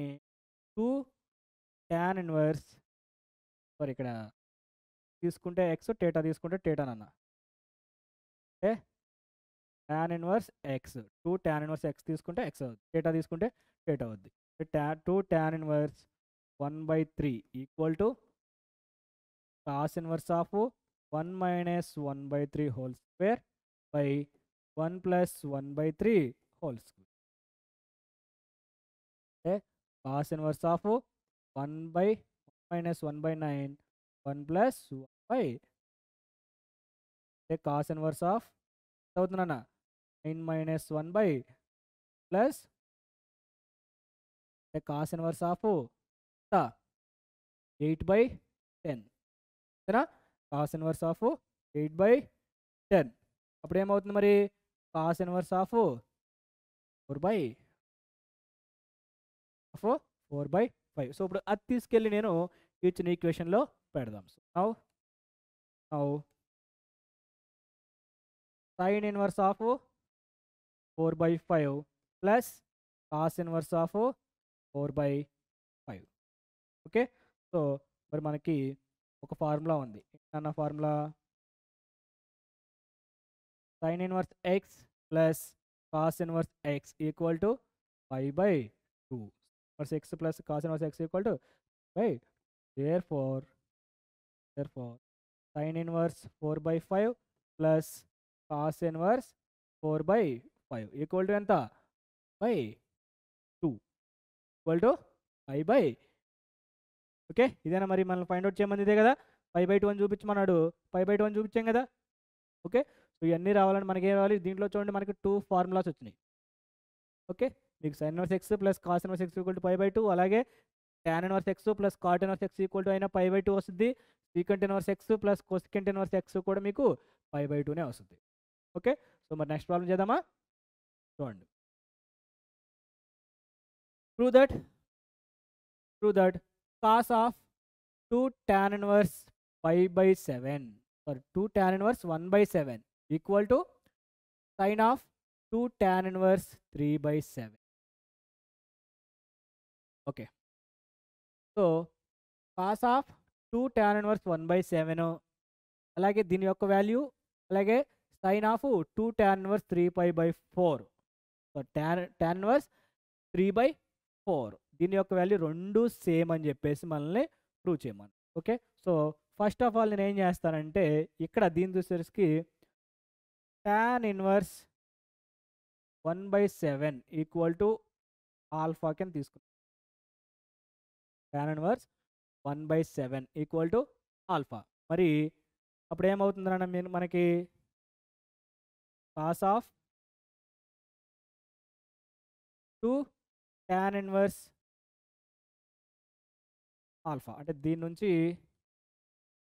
2 tan inverse sorry ఇక్కడ తీసుకుంటే x, theta తీసుకుంటే theta నాన్న. అంటే tan inverse x, 2 tan inverse x తీసుకుంటే x అవుద్ది, టేటా తీసుకుంటే టేటా అవుద్ది. 2 tan inverse 1/3 equal to cos inverse of 1 minus 1/3 whole square by 1 plus 1/3 whole square. Okay, cos inverse of 1 by 1 minus 1/9, 1 plus 1 by cos inverse of 9 minus 1 by plus cos inverse of 8/10. cos inverse of 8/10. అప్పుడు ఏమవుతుంది మరి cos inverse of 4/5. So ఇప్పుడు అది తీసుకెళ్ళి నేను ఇచ్చిన ఈక్వేషన్లో పెడదాం. So now sin inverse of 4/5 plus cos inverse of 4/5. Okay, so మరి మనకి ఒక ఫార్ములా ఉంది. అన్న formula sin inverse x plus cos inverse x equal to 5/2. Inverse x plus cos inverse x equal to 5. therefore sin inverse 4/5 plus cos inverse 4/5 equal to ఎంత? 2 equal to 5/. Okay, ఇదేనా మరి మనం find out చేయమని? ఇదే కదా, 5/2 అని చూపించమన్నాడు, 5/2 అని చూపించాం కదా. ఓకే, సో ఇవన్నీ రావాలని మనకి ఏం రావాలి? దీంట్లో చూడండి మనకి 2 ఫార్ములాస్ వచ్చినాయి. ఓకే, మీకు sin inverse x plus cos inverse x equal to 5/2, అలాగే tan inverse x plus cot inverse x equal to అయినా 5/2 వస్తుంది. secant inverse x plus cosecant inverse x కూడా మీకు 5/2నే వస్తుంది. ఓకే, సో మరి నెక్స్ట్ ప్రాబ్లం చేద్దామా? చూడండి. Prove that cos of 2 tan inverse 5/7 or 2 tan inverse 1/7 equal to sin of 2 tan inverse 3/7. Okay, so cos of 2 tan inverse 1/7 అలాగే దీని యొక్క value, అలాగే sin of 2 tan inverse 3/4. So tan inverse 3/4 దీని యొక్క value రెండు same అని చెప్పేసి మనల్ని ప్రూవ్ చేయమని. Okay, so first of all నేను ఏం చేస్తానంటే ఇక్కడ దీని చూసేసరికి tan inverse 1/7 equal to alpha కింద తీసుకున్నాను. tan inverse 1/7 equal to alpha. మరి అప్పుడు ఏమవుతుందన్న మనకి cos of 2 tan inverse alpha, అంటే దీని నుంచి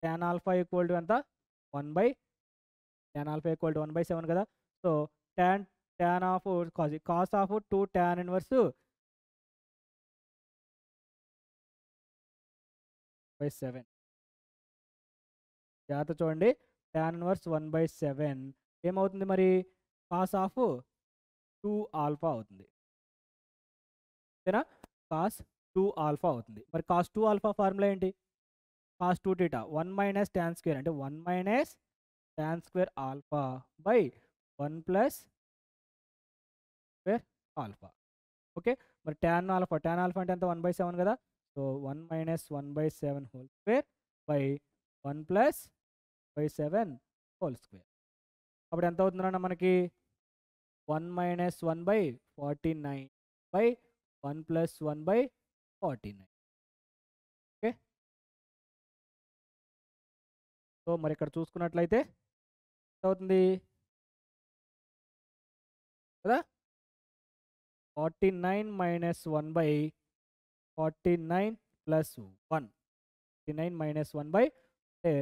tan ఆల్ఫా ఈక్వల్ టు ఎంత? 1/tan ఆల్ఫా ఈక్వల్ టు 1/7 కదా. So tan of cos of 2 tan inverse 1/7. జాగ్రత్త చూడండి, tan ఇన్వర్స్ 1/7 ఏమవుతుంది మరి? cos ఆఫ్ 2 ఆల్ఫా అవుతుంది. ఓకేనా, cos 2 ఆల్ఫా అవుతుంది. మరి cos 2 ఆల్ఫా ఫార్ములా ఏంటి? cos 2 θ 1 మైనస్ tan స్క్వేర్, అంటే 1 minus tan square alpha by 1 plus square alpha. Okay, మరి tan ఆల్ఫా అంటే ఎంత? 1/7 కదా. So 1 minus 1/7 whole square by 1 plus 1/7 whole square. అప్పుడు ఎంత అవుతుందన్న మనకి? 1 minus 1/49 by 1 plus 1/49. Okay, so మరి ఇక్కడ చూసుకున్నట్లయితే ఎంత అవుతుంది కదా? 49 మైనస్ 1/49 ప్లస్ 1, 49 మైనస్ 1 అంటే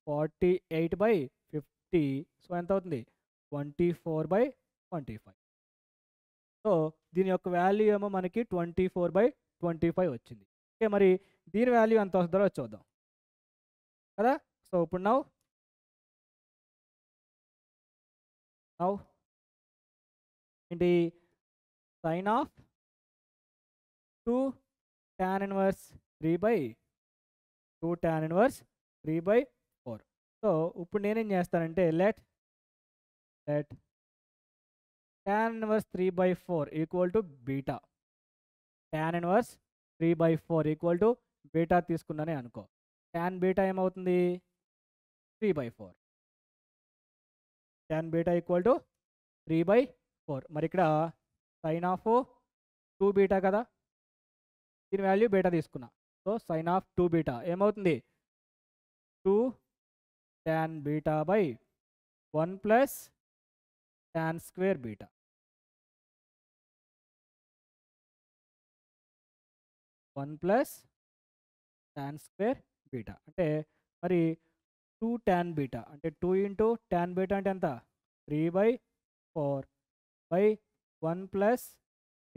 48/50. సో ఎంత అవుతుంది? 24/25. సో దీని యొక్క వాల్యూ ఏమో మనకి 24/25 వచ్చింది. ఓకే, మరి దీని వాల్యూ ఎంత వస్తుందో చూద్దాం. కదా. సో ఇప్పుడు నౌ ఏంటి sine of 2 tan inverse 3/2 tan inverse 3/4. సో ఇప్పుడు నేనేం చేస్తానంటే let tan inverse 3/4 equal to beta. tan inverse 3/4 equal to beta తీసుకున్నానే అనుకో. tan బీటా ఏమవుతుంది 3/4. tan beta equal to 3/4. మరి ఇక్కడ సైన్ ఆఫ్ 2 బీటా కదా, దీని వాల్యూ బీటా తీసుకున్నా. సో సైన్ ఆఫ్ 2 బీటా ఏమవుతుంది 2 tan beta by 1 plus tan square beta. One plus tan square beta అంటే మరి 2 tan బీటా అంటే 2 ఇంటూ tan బీటా అంటే ఎంత 3/4 బై 1 ప్లస్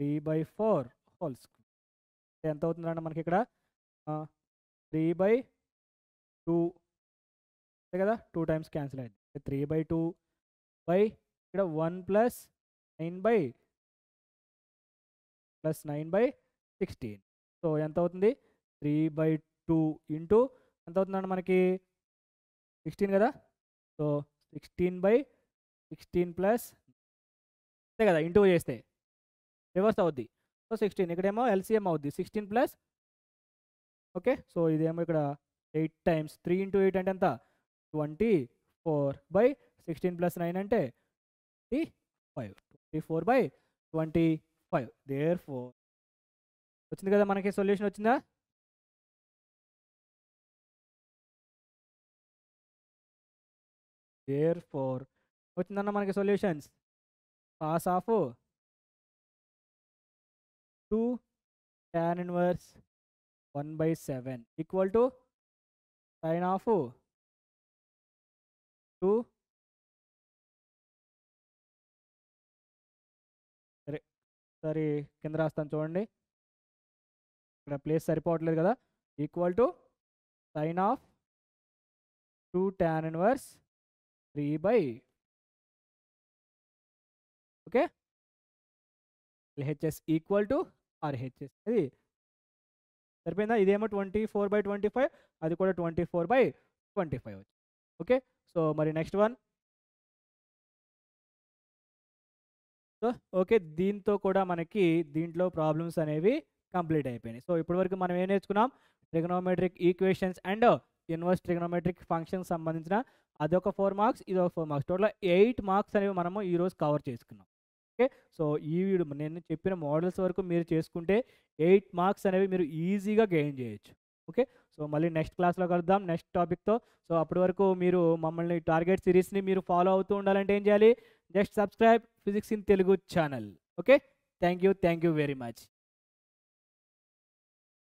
3/4 హోల్ స్క్వేర్. ఎంత అవుతుందంటే మనకి ఇక్కడ 3/2 అంతే కదా, 2 టైమ్స్ క్యాన్సిల్ అయింది. 3/2 బై ఇక్కడ 1 ప్లస్ 9/16. సో ఎంత అవుతుంది 3/2 ఇంటూ ఎంత అవుతుందండి మనకి 16 కదా. సో 16/16 ప్లస్ అంతే కదా, ఇంటూ చేస్తే రివర్స్ అవుద్ది. సో 16 ఇక్కడేమో ఎల్సిఎం అవుద్ది 16 ప్లస్. ఓకే, సో ఇదేమో ఇక్కడ 8 టైమ్స్ 3 ఇంటూ 8 అంటే ఎంత 24/16 ప్లస్ 9 అంటే 25. 24/25. దేర్ఫోర్ వచ్చింది కదా మనకి సొల్యూషన్ వచ్చిందా. దేర్ఫోర్ వచ్చిందన్న మనకి solutions. Cos of 2 tan inverse 1/7 equal to sine of 2 సరే సరే కింద రాస్తాను చూడండి, ఇక్కడ ప్లేస్ సరిపోవట్లేదు కదా. Equal to sine of 2 tan inverse 3 okay LHS equal to RHS. ఇది సరిపోయిందా. ఇదేమో 24/25, అది కూడా 24/25 వచ్చి. ఓకే, సో మరి నెక్స్ట్ వన్. సో ఓకే, దీంతో కూడా మనకి దీంట్లో ప్రాబ్లమ్స్ అనేవి కంప్లీట్ అయిపోయినాయి. సో ఇప్పటివరకు మనం ఏం నేర్చుకున్నాం, trigonometric equations and inverse trigonometric functions సంబంధించిన అదొక 4 మార్క్స్, ఇదొక 4 మార్క్స్, టోటల్ 8 మార్క్స్ అనేవి మనము ఈరోజు కవర్ చేసుకున్నాం. ఓకే, సో ఈ వీడియో నేను చెప్పిన మోడల్స్ వరకు మీరు చేసుకుంటే 8 మార్క్స్ అనేవి మీరు ఈజీగా గెయిన్ చేయొచ్చు. ఓకే, సో మళ్ళీ నెక్స్ట్ క్లాస్లో కలుద్దాం నెక్స్ట్ టాపిక్తో. సో అప్పటి వరకు మీరు మమ్మల్ని టార్గెట్ సిరీస్ని మీరు ఫాలో అవుతూ ఉండాలంటే ఏం చేయాలి, just subscribe physics in Telugu channel. Okay, thank you very much.